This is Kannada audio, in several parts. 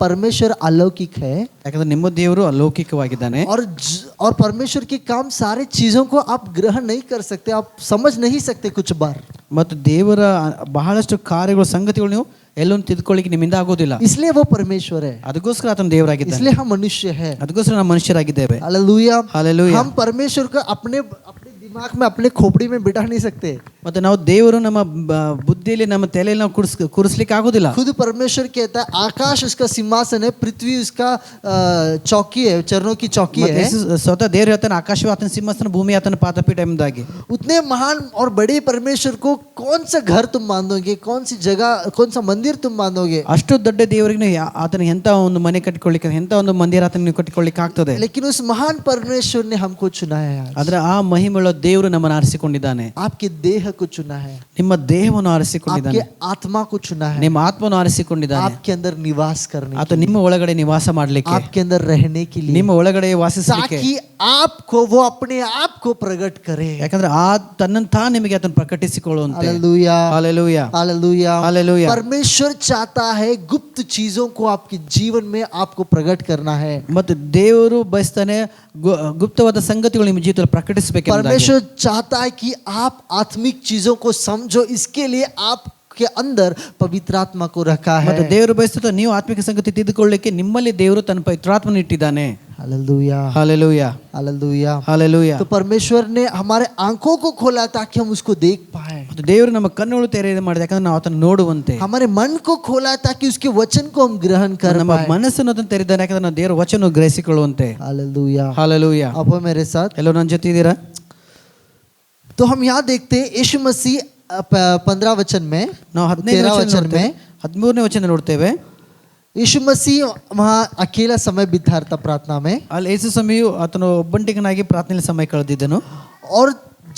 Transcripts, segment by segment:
परमेश्वर अलौकिक है ಯಾಕಂದ್ರೆ ನಿಮ್ಮ ದೇವರು ಅಲೌಕಿಕವಾಗಿದ್ದಾನೆ. और परमेश्वर के काम सारे चीजों को आप ग्रहण नहीं कर सकते, आप समझ नहीं सकते कुछ बार. ಮತ್ತು ದೇವರ ಬಹಳಷ್ಟು ಕಾರ್ಯಗಳು ಸಂಗತಿಗಳು ನೀವು ಎಲ್ಲೊಂದು ತಿದ್ಕೊಳ್ಳಿಕ್ಕೆ ನಿಮ್ಮಿಂದ ಆಗೋದಿಲ್ಲ. इसलिए वो परमेश्वर है, ಅದಕ್ಕೋಸ್ಕರ ಆತನ ದೇವರಾಗಿದ್ದಾನೆ. इसलिए हम मनुष्य है. ಅದಕ್ಕೋಸ್ಕರ ನಾವು ಮನುಷ್ಯರಾಗಿದ್ದೇವೆ. हालेलुया. हालेलुया. हम परमेश्वर को अपने दिमाग में अपने खोपड़ी में बिठा नहीं सकते. ಮತ್ತೆ ನಾವು ದೇವರು ನಮ್ಮ ಬುದ್ಧಿಯಲ್ಲಿ ನಮ್ಮ ತಲೆಯಲ್ಲಿ ನಾವು ಕೂರಿಸ್ಲಿಕ್ಕೆ ಆಗೋದಿಲ್ಲ. खुद परमेश्वर कहता है आकाश उसका सिंहासन है, पृथ्वी उसका चौकी है, चरणों की चौकी है. ಸ್ವತಃ ದೇವರು ಹೇಳ್ತಾನೆ ಆಕಾಶವು ಆತನ ಸಿಂಹಾಸನ, ಭೂಮಿ ಆತನ ಪಾದಪೀಠ ಎಂಬುದಾಗಿ. उतने महान और बड़े परमेश्वर को कौन सा घर तुम बांधोगे, कौन सी जगह, कौन सा मंदिर तुम बांधोगे. ಅಷ್ಟು ದೊಡ್ಡ ದೇವರಿಗೆ ಆತನ ಎಂತ ಒಂದು ಮನೆ ಕಟ್ಟಿಕೊಳ್ಳಿಕ್ಕೆ, ಎಂತ ಒಂದು ಮಂದಿರ ಆತನ ನೀವು ಕಟ್ಟಿಕೊಳ್ಳಿಕ್ಕೆ ಆಗ್ತದೆ. लेकिन उस महान परमेश्वर ने हमको चुना है. ಆದ್ರೆ ಆ ಮಹಿಮೆಯುಳ್ಳ ದೇವರು ನಮ್ಮನ್ನು ಆರಿಸಿಕೊಂಡಿದ್ದಾನೆ. आपके देह को चुना है, ನಿಮ್ಮ ದೇಹವನ್ನು ಆರಿಸಿಕೊಂಡಿದ್ದಾನೆ, आपके आत्मा को चुना है, ನಿಮ್ಮ ಆತ್ಮವನ್ನು ಆರಿಸಿಕೊಂಡಿದ್ದಾನೆ. आपके अंदर निवास करने, ಆತ ನಿಮ್ಮ ಒಳಗಡೆ ನಿವಾಸ ಮಾಡಲಿಕ್ಕೆ, आपके अंदर रहने के लिए, ನಿಮ್ಮ ಒಳಗಡೆ ವಾಸಿಸಲಿಕ್ಕೆ, ताकि आपको वो अपने आप को प्रकट करे. ಯಾಕಂದ್ರೆ ಆ ತನ್ನಂತ ನಿಮಗೆ ಅದನ್ನು ಪ್ರಕಟಿಸಿಕೊಳ್ಳುವಂತೆ. Hallelujah, hallelujah, hallelujah, hallelujah. परमेश्वर चाहता है गुप्त चीजों को आपके जीवन में आपको प्रकट करना है. ಮತ್ತು ದೇವರು ಬಯಸ್ತಾನೆ ಗುಪ್ತವಾದ ಸಂಗತಿಗಳು ನಿಮ್ಮ ಜೀವಿತದಲ್ಲಿ ಪ್ರಕಟಿಸಬೇಕು. परमेश्वर चाहता है कि आप आत्मिक चीजों को समझो, इसके लिए आपके अंदर पवित्र आत्मा को रखा है. ಮತ್ತು ದೇವರು ಬಯಸುತ್ತಾ ನೀವು ಆತ್ಮಿಕ ಸಂಗತಿ ತಿದ್ದುಕೊಳ್ಳಲಿಕ್ಕೆ ನಿಮ್ಮಲ್ಲಿ ದೇವರು ತನ್ನ ಪವಿತ್ರಾತ್ಮನ ಇಟ್ಟಿದ್ದಾನೆ. Hallelujah, hallelujah, hallelujah, hallelujah. तो परमेश्वर ने हमारे आंखों को खोला ताकि हम उसको देख पाए. ಮತ್ತು ದೇವರು ನಮ್ಮ ಕಣ್ಣುಗಳು ತೆರೆದ ಮಾಡಿದ, ಯಾಕಂದ್ರೆ ನಾವು ಅದನ್ನು ನೋಡುವಂತೆ. हमारे मन को खोला ताकि उसके वचन को हम ग्रहण कर ನಮ್ಮ पाए. ಮನಸ್ಸನ್ನು ಅದನ್ನು ತೆರೆದಾನೆ, ಯಾಕಂದ್ರೆ ನಾವು ದೇವರ ವಚನ ಗ್ರಹಿಸಿಕೊಳ್ಳುವಂತೆ. Hallelujah, hallelujah. आप हो मेरे साथ. ಎಲ್ಲರೂ ನನ್ನ ಜೊತೆ ಇದ್ದೀರಾ? तो हम यहाँ देखते हैं यीशु मसीह 15 वचन में, ನಾವು 13 वचन में 13ನೇ ವಚನ ನೋಡ್ತೇವೆ. यीशु मसीह वहाँ अकेला समय बिता था प्रार्थना में. ಅಲ್ಲಿ ಯೇಸು ಸ್ವಾಮಿಯು ಆತನು ಒಬ್ಬಂಟಿಗನಾಗಿ ಪ್ರಾರ್ಥನೆಯಲ್ಲಿ ಸಮಯ ಕಳೆದಿದ್ದನು. और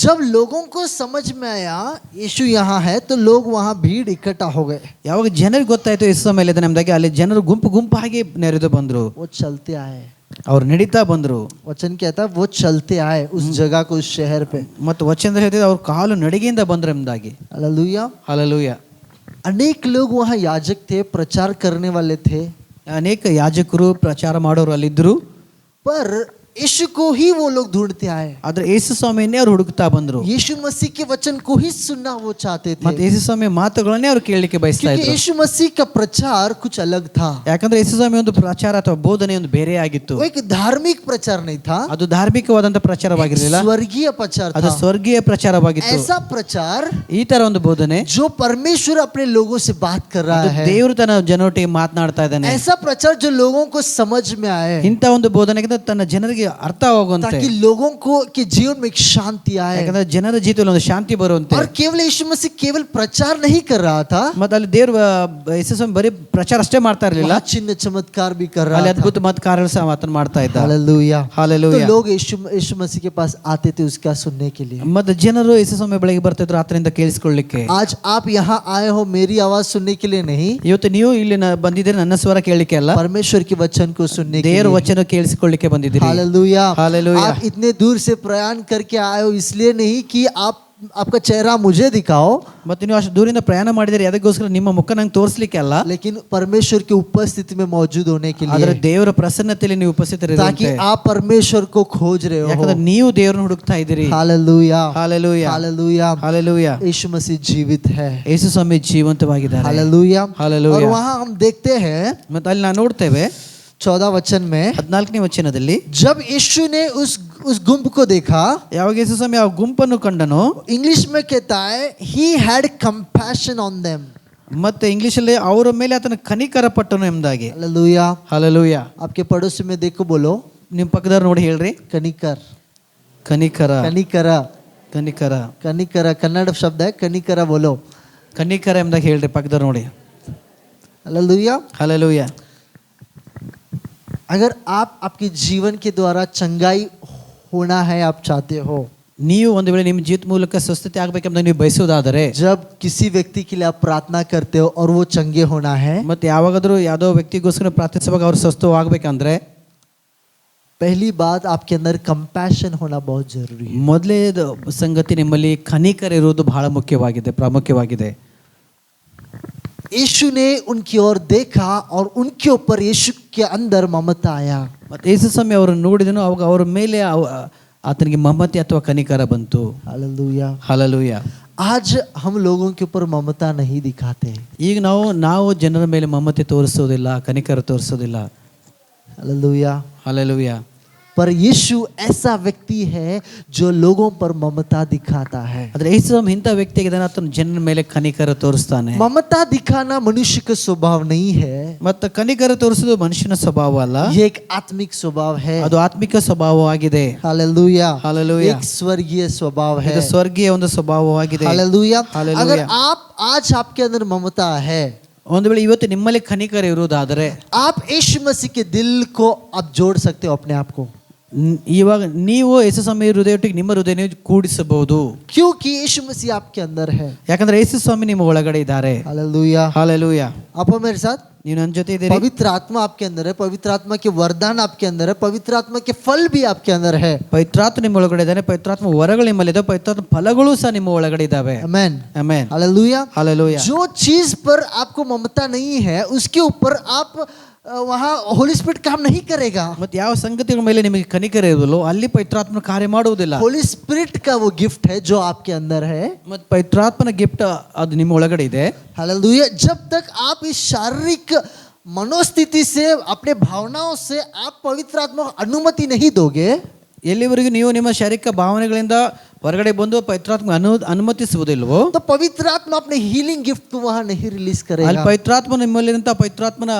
जब लोगों को समझ में आया यीशु यहाँ है, तो लोग वहाँ भीड़ इकट्ठा हो गए. ಯಾವಾಗ ಜನರಿಗೆ ಗೊತ್ತಾಯ್ತು ಯೇಸು ಸ್ವಾಮಿ ಇಲ್ಲಿದ್ದಾನೆ ಎಂಬುದಾಗಿ, ಅಲ್ಲಿ ಜನರು ಗುಂಪು ಗುಂಪಾಗಿ ನೆರೆದು ಬಂದರು. वो चलते आए. ಅವ್ರು ನಡೀತಾ ಬಂದರು. वचन कहता है वो चलते आए उस जगह को, उस शहर पे. ಮತ್ತು ವಚನ ಹೇಳ್ತಿದ್ದೆ ಅವ್ರ ಕಾಲು ನಡಿಗೆಯಿಂದ ಬಂದ್ರು ಎಂಬುದಾಗಿ. हालेलुया. हालेलुया. अनेक लोग वहाँ याजक थे, प्रचार करने वाले थे, ಅನೇಕ ಯಾಜಕರು ಪ್ರಚಾರ ಮಾಡೋರು ಅಲ್ಲಿದ್ದರು. पर यीशु को ही वो लोग ढूंढते आए. ಆದ್ರೆ ಯೇಸು ಸ್ವಾಮಿಯನ್ನೇ ಅವ್ರು ಹುಡುಕ್ತಾ ಬಂದರು. यीशु मसीह के वचन को ही सुनना वो चाहते ಮತ್ತೆ थे, ಯೇಸು ಸ್ವಾಮಿ ಮಾತುಗಳನ್ನೇ ಅವ್ರು ಕೇಳಲಿಕ್ಕೆ ಬಯಸ್ತಾ क्योंकि ಇದ್ರು. यीशु मसीह का प्रचार कुछ अलग था. ಯಾಕಂದ್ರೆ ಯೇಸು ಸ್ವಾಮಿ ಒಂದು ಪ್ರಚಾರ ಅಥವಾ ಬೋಧನೆ ಒಂದು ಬೇರೆ ಆಗಿತ್ತು. वो एक धार्मिक प्रचार नहीं था, ಅದು ಧಾರ್ಮಿಕವಾದಂತ ಪ್ರಚಾರವಾಗಿರಲಿಲ್ಲ, स्वर्गीय प्रचार ಅದು था. ಸ್ವರ್ಗೀಯ ಪ್ರಚಾರವಾಗಿತ್ತು. ऐसा प्रचार ಈ ತರ ಒಂದು ಬೋಧನೆ, जो परमेश्वर अपने लोगों से बात कर रहा ಅದು है, ದೇವರು ತನ್ನ ಜನರೊಟ್ಟಿಗೆ ಮಾತನಾಡ್ತಾ ಇದ್ದಾನೆ. ऐसा प्रचार जो लोगों को समझ में आए, ಇಂಥ ಒಂದು ಬೋಧನೆಗೆ ತನ್ನ ಜನರಿಗೆ ಅರ್ಥ ಆಗುವಂತೆ, ताकि लोगों को के जीवन में एक शांति आए. ಯಾಕಂದ್ರೆ ಜನರ ಜೀವಿತದಲ್ಲಿ ಒಂದು ಶಾಂತಿ ಬರುವಂತೆ. और केवल यीशु मसीह केवल प्रचार नहीं कर रहा था, ಮತ್ತೆ ಅಲ್ಲಿ ದೇವರು ಯೇಸು ಸ್ವಾಮಿ ಬರೀ ಪ್ರಚಾರ ಅಷ್ಟೇ ಮಾಡ್ತಾ ಇರಲಿಲ್ಲ, वहाँ चिन्ह चमत्कार भी कर रहा ಅಲ್ಲಿ था. ಅದ್ಭುತ ಮತ್ತು ಕಾರ್ಯಗಳು ಸಹ ಆತನು ಮಾಡ್ತಾ ಇದ್ದ. हालेलुया. तो हालेलुया. लोग यीशु मसीह के पास आते थे उसका सुनने के लिए. ಮತ್ತೆ ಜನರು ಯೇಸು ಸ್ವಾಮಿ ಬೆಳಗ್ಗೆ ಬರ್ತಿದ್ರು ಆತನಿಂದ ಕೇಳಿಸಿಕೊಳ್ಳಲಿಕ್ಕೆ. आज आप यहाँ आए हो मेरी आवाज सुनने के लिए नहीं, ಇವತ್ತು ನೀವು ಇಲ್ಲಿ ಬಂದಿದ್ದೀರಿ ನನ್ನ ಸ್ವರ ಕೇಳಲಿಕ್ಕೆ ಅಲ್ಲ, परमेश्वर के वचन को सुनने के ದೇವರ लिए. ವಚನ ಕೇಳಿಸಿಕೊಳ್ಳಲಿಕ್ಕೆ ಬಂದಿದ್ದೀರಿ. हालेलुया. हालेलुया. आप इतने दूर से प्रयाण करके आए हो इसलिए नहीं कि आपका चेहरा मुझे दिखाओ, ಮತ್ತೆ ನೀವು अಷ್ಟು ದೂರಿಂದ ಪ್ರಯಾಣ ಮಾಡಿದರೆ ಅದಕ್ಕೋಸ್ಕರ ನಿಮ್ಮ ಮುಖ ನಂಗೆ ತೋರಿಸಲಿಕ್ಕೆ ಅಲ್ಲ, लेकिन परमेश्वर की उपस्थिति में मौजूद होने के ಆದರೆ लिए, ದೇವರ ಪ್ರಸನ್ನತೆಯಲ್ಲಿ ನೀವು ಉಪಸ್ಥಿತರಿರುವಂತೆ. ताकि आप परमेश्वर को खोज रहे हो. ಯಾಕಂದ್ರೆ ನೀವು ದೇವರನ್ನು ಹುಡುಕ್ತಾ ಇದ್ದೀರಿ. Hallelujah, hallelujah, hallelujah. हालेलुया. यीशु मसीह जीवित है. ಯೇಸು ಸ್ವಾಮಿ ಜೀವಂತವಾಗಿದ್ದಾರೆ. हालेलुया. हालेलुया. और वहाँ हम देखते हैं ಮತ್ತೆ ಅಲ್ಲಿ ನಾವು ನೋಡ್ತೇವೆ 14 वचन में, 14ನೇ ವಚನದಲ್ಲಿ, जब यीशु ने उस गुंप को देखा, ಯಾವಾಗ ಯೇಸು ಸ್ವಾಮಿ ಆ ಗುಂಪನ್ನು ಕಂಡನು, इंग्लिश में कहता है he had compassion on them. ಮತ್ತೆ ಇಂಗ್ಲಿಷ್ ಅಲ್ಲಿ ಅವರ ಮೇಲೆ ಆತನ ಕನಿಕರ ಪಟ್ಟನು ಎಂಬುದಾಗಿ. हालेलुया. हालेलुया. आपके पड़ोसी में देखो, बोलो ನಿಮ್ಮ ಪಕ್ಕದವ್ರು ನೋಡಿ ಹೇಳ್ರಿ, कनिकर. ಕನಿಕರ, कनिकर, ಕನಿಕರ, कनिकर कन्नड़ शब्द है, कनिकर बोलो. ಕನಿಕರ ಎಂಬುದಾಗಿ ಹೇಳ್ರಿ ಪಕ್ಕದವ್ರು ನೋಡಿ. हालेलुया. हालेलुया. अगर आप आपके जीवन के द्वारा चंगाई होना है, आप चाहते हो, ನೀವು ಒಂದು ವೇಳೆ ನಿಮ್ಮ ಜೀವಿತ ಮೂಲಕ ಸ್ವಸ್ಥತೆ ಆಗಬೇಕೆಂಬುದನ್ನು ನೀವು ಬಯಸುವುದಾದರೆ, जब किसी व्यक्ति के लिए आप प्रार्थना करते हो और वो चंगे होना है, ಮತ್ತೆ ಯಾವಾಗಾದರೂ ಯಾವುದೋ ವ್ಯಕ್ತಿಗೋಸ್ಕರ ಪ್ರಾರ್ಥಿಸುವಾಗ ಅವರು ಸ್ವಸ್ಥವಾಗಬೇಕಂದ್ರೆ, पहली बात आपके अंदर कंपैशन होना बहुत जरूरी है. ಮೊದಲೇ ಸಂಗತಿ ನಿಮ್ಮಲ್ಲಿ ಕನಿಕರ ಇರುವುದು ಬಹಳ ಮುಖ್ಯವಾಗಿದೆ, ಪ್ರಾಮುಖ್ಯವಾಗಿದೆ. यीशु ने उनकी ओर देखा और उनके ऊपर यीशु के अंदर ममता आया। ಮತ್ತೆ ಯೇಸು ಸ್ವಾಮಿ ಅವರನ್ನು ನೋಡಿದನು, ಅವಾಗ ಅವರ ಮೇಲೆ ಆತನಿಗೆ ಮಮತೆ ಅಥವಾ ಕನಿಕರ ಬಂತು. हालेलुया। ಹಲ್ಲೆಲೂಯ. आज हम लोगों के ऊपर ममता नहीं दिखाते। ಈಗ ನಾವು ಜನರ ಮೇಲೆ ಮಮತೆ ತೋರಿಸೋದಿಲ್ಲ, ಕನಿಕರ ತೋರಿಸೋದಿಲ್ಲ. हालेलुया। ಹಲ್ಲೆಲೂಯ. पर यीशु ऐसा व्यक्ति है जो लोगों पर ममता दिखाता है। ಆದ್ರೆ ಯೇಸು ಸ್ವಾಮಿ ಇಂಥ ವ್ಯಕ್ತಿಯಾಗಿದ್ದಾನೆ, ಆತನು ಜನರ ಮೇಲೆ ಕನಿಕರ ತೋರಿಸ್ತಾನೆ. ममता दिखाना मनुष्य का स्वभाव नहीं है, ಮತ್ತೆ ಕನಿಕರ ತೋರಿಸೋದು ಮನುಷ್ಯನ ಸ್ವಭಾವ ಅಲ್ಲ, ये एक आत्मिक स्वभाव है। ಅದು ಆತ್ಮಿಕ ಸ್ವಭಾವವಾಗಿದೆ. हालेलुया। हालेलुया। एक स्वर्गीय स्वभाव है। ಇದು ಸ್ವರ್ಗೀಯ ಒಂದು ಸ್ವಭಾವವಾಗಿದೆ. हालेलुया। हालेलुया। अगर आज आपके अंदर ममता है, ಒಂದು ವೇಳೆ ಇವತ್ತು ನಿಮ್ಮಲ್ಲಿ ಕನಿಕರ ಇರುವುದಾದರೆ आप यीशु मसीह के दिल को आप जोड़ सकते हो अपने आप को, ಇವಾಗ ನೀವು ಯೇಸು ಸ್ವಾಮಿ ಹೃದಯೊಟ್ಟಿಗೆ ನಿಮ್ಮ ಹೃದಯ ಕೂಡಿಸಬಹುದು. क्योंकि यीशु मसीह आपके अंदर है। ಯಾಕಂದ್ರೆ ಯೇಸು ಸ್ವಾಮಿ ನಿಮ್ಮ ಒಳಗಡೆ ಇದ್ದಾರೆ. हालेलुया। ಹಾಲೆಲೂಯ. आप मेरे साथ? ನೀವು ನನ್ನ ಜೊತೆ ಇದ್ದೀರಿ. पवित्र आत्मा आपके अंदर है, पवित्र आत्मा के वरदान आपके अंदर है, पवित्र आत्मा के फल भी आपके अंदर है। ಪವಿತ್ರಾತ್ಮ ನಿಮ್ಮ ಒಳಗಡೆ ಇದ್ದಾನೆ, ಪವಿತ್ರಾತ್ಮ ವರಗಳು ನಿಮ್ಮಲ್ಲಿದೆ, ಪವಿತ್ರಾತ್ಮ ಫಲಗಳು ಸಹ ನಿಮ್ಮ ಒಳಗಡೆ ಇದ್ದಾವೆ. आमेन। ಆಮೆನ್. हालेलुया। ಹಾಲೆಲೂಯ. जो चीज पर आपको ममता नहीं है उसके ऊपर आप वहाँ होली स्पिरिट काम नहीं करेगा। ಮತ್ತೆ ಯಾವ ಸಂಗತಿಗಳ ಮೇಲೆ ನಿಮಗೆ ಕನಿಕರ ಇರುವುದಿಲ್ಲೋ ಅಲ್ಲಿ ಪವಿತ್ರಾತ್ಮನ ಕಾರ್ಯ ಮಾಡುವುದಿಲ್ಲ. होली स्पिरिट का वो गिफ्ट है जो आपके अंदर है। ಮತ್ತೆ ಪವಿತ್ರಾತ್ಮನ ಗಿಫ್ಟ್ ಅದು ನಿಮ್ಮ ಒಳಗಡೆ ಇದೆ. हालेलुया। जब तक आप इस शारीरिक मनोस्थिति से, अपने भावनाओं से आप पवित्र आत्मा को अनुमति नहीं दोगे, ಎಲ್ಲಿವರೆಗೂ ನೀವು ನಿಮ್ಮ ಶಾರೀರಿಕ ಭಾವನೆಗಳಿಂದ ಹೊರಗಡೆ ಬಂದು ಪವಿತ್ರಾತ್ಮ ಅನುಮತಿಸುವುದಿಲ್ವೋ, तो पवित्र आत्मा अपने हीलिंग गिफ्ट को वहाँ नहीं रिलीज ಅಲ್ಲಿ करेगा। ಪವಿತ್ರಾತ್ಮ ನಿಮ್ಮಲ್ಲಿರುವಂತಹ ಪವಿತ್ರಾತ್ಮನ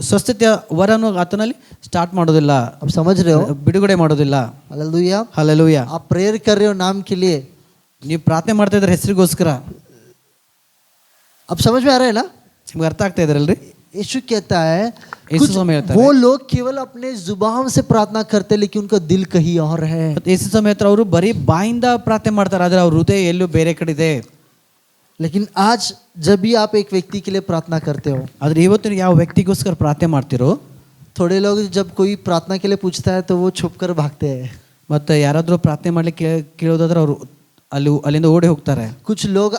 ಸ್ವಸ್ಥತೆಯ ವರನ್ನು ಆತನಲ್ಲಿ ಸ್ಟಾರ್ಟ್ ಮಾಡೋದಿಲ್ಲ, आप समझ रहे हो? ಬಿಡುಗಡೆ ಮಾಡೋದಿಲ್ಲ. हालेलुया। ಹಲ್ಲೆಲೂಯ. आप प्रेयर कर रहे हो नाम के लिए, ನೀವು ಪ್ರಾರ್ಥನೆ ಮಾಡ್ತಾ ಇದ್ರೆ ಹೆಸರಿಗೋಸ್ಕರ. अब समझ में आ रहा है ना? ನಿಮ್ಗೆ ಅರ್ಥ ಆಗ್ತಾ ಇದ್ರಲ್ರಿ? यीशु कहता है यीशु कुछ समय कहता वो है। लोग केवल अपने जुबान से प्रार्थना करते लेकिन उनका दिल कहीं और है। ಮತ್ತೆ ಯೇಸು ಸ್ವಾಮಿ ಹತ್ರ ಅವರು ಬರೀ ಬಾಯಿಂದ ಪ್ರಾರ್ಥನೆ ಮಾಡ್ತಾರೆ, ಆದ್ರೆ ಅವ್ರ ಹೃದಯ ಎಲ್ಲೂ ಬೇರೆ ಕಡೆ ಇದೆ. लेकिन आज जब भी आप एक व्यक्ति के लिए प्रार्थना करते हो, ಆದ್ರೆ ಇವತ್ತು ನೀವು ಯಾವ ವ್ಯಕ್ತಿಗೋಸ್ಕರ ಪ್ರಾರ್ಥನೆ ಮಾಡ್ತಿರೋ, थोड़े लोग जब कोई प्रार्थना के लिए पूछता है तो वो छुप कर भागते हैं। ಮತ್ತೆ ಯಾರಾದರೂ ಪ್ರಾರ್ಥನೆ ಮಾಡ್ಲಿಕ್ಕೆ ಕೇಳೋದಾದ್ರೆ ಅವರು ಅಲ್ಲಿಂದ ಓಡಿ ಹೋಗ್ತಾರೆ. कुछ लोग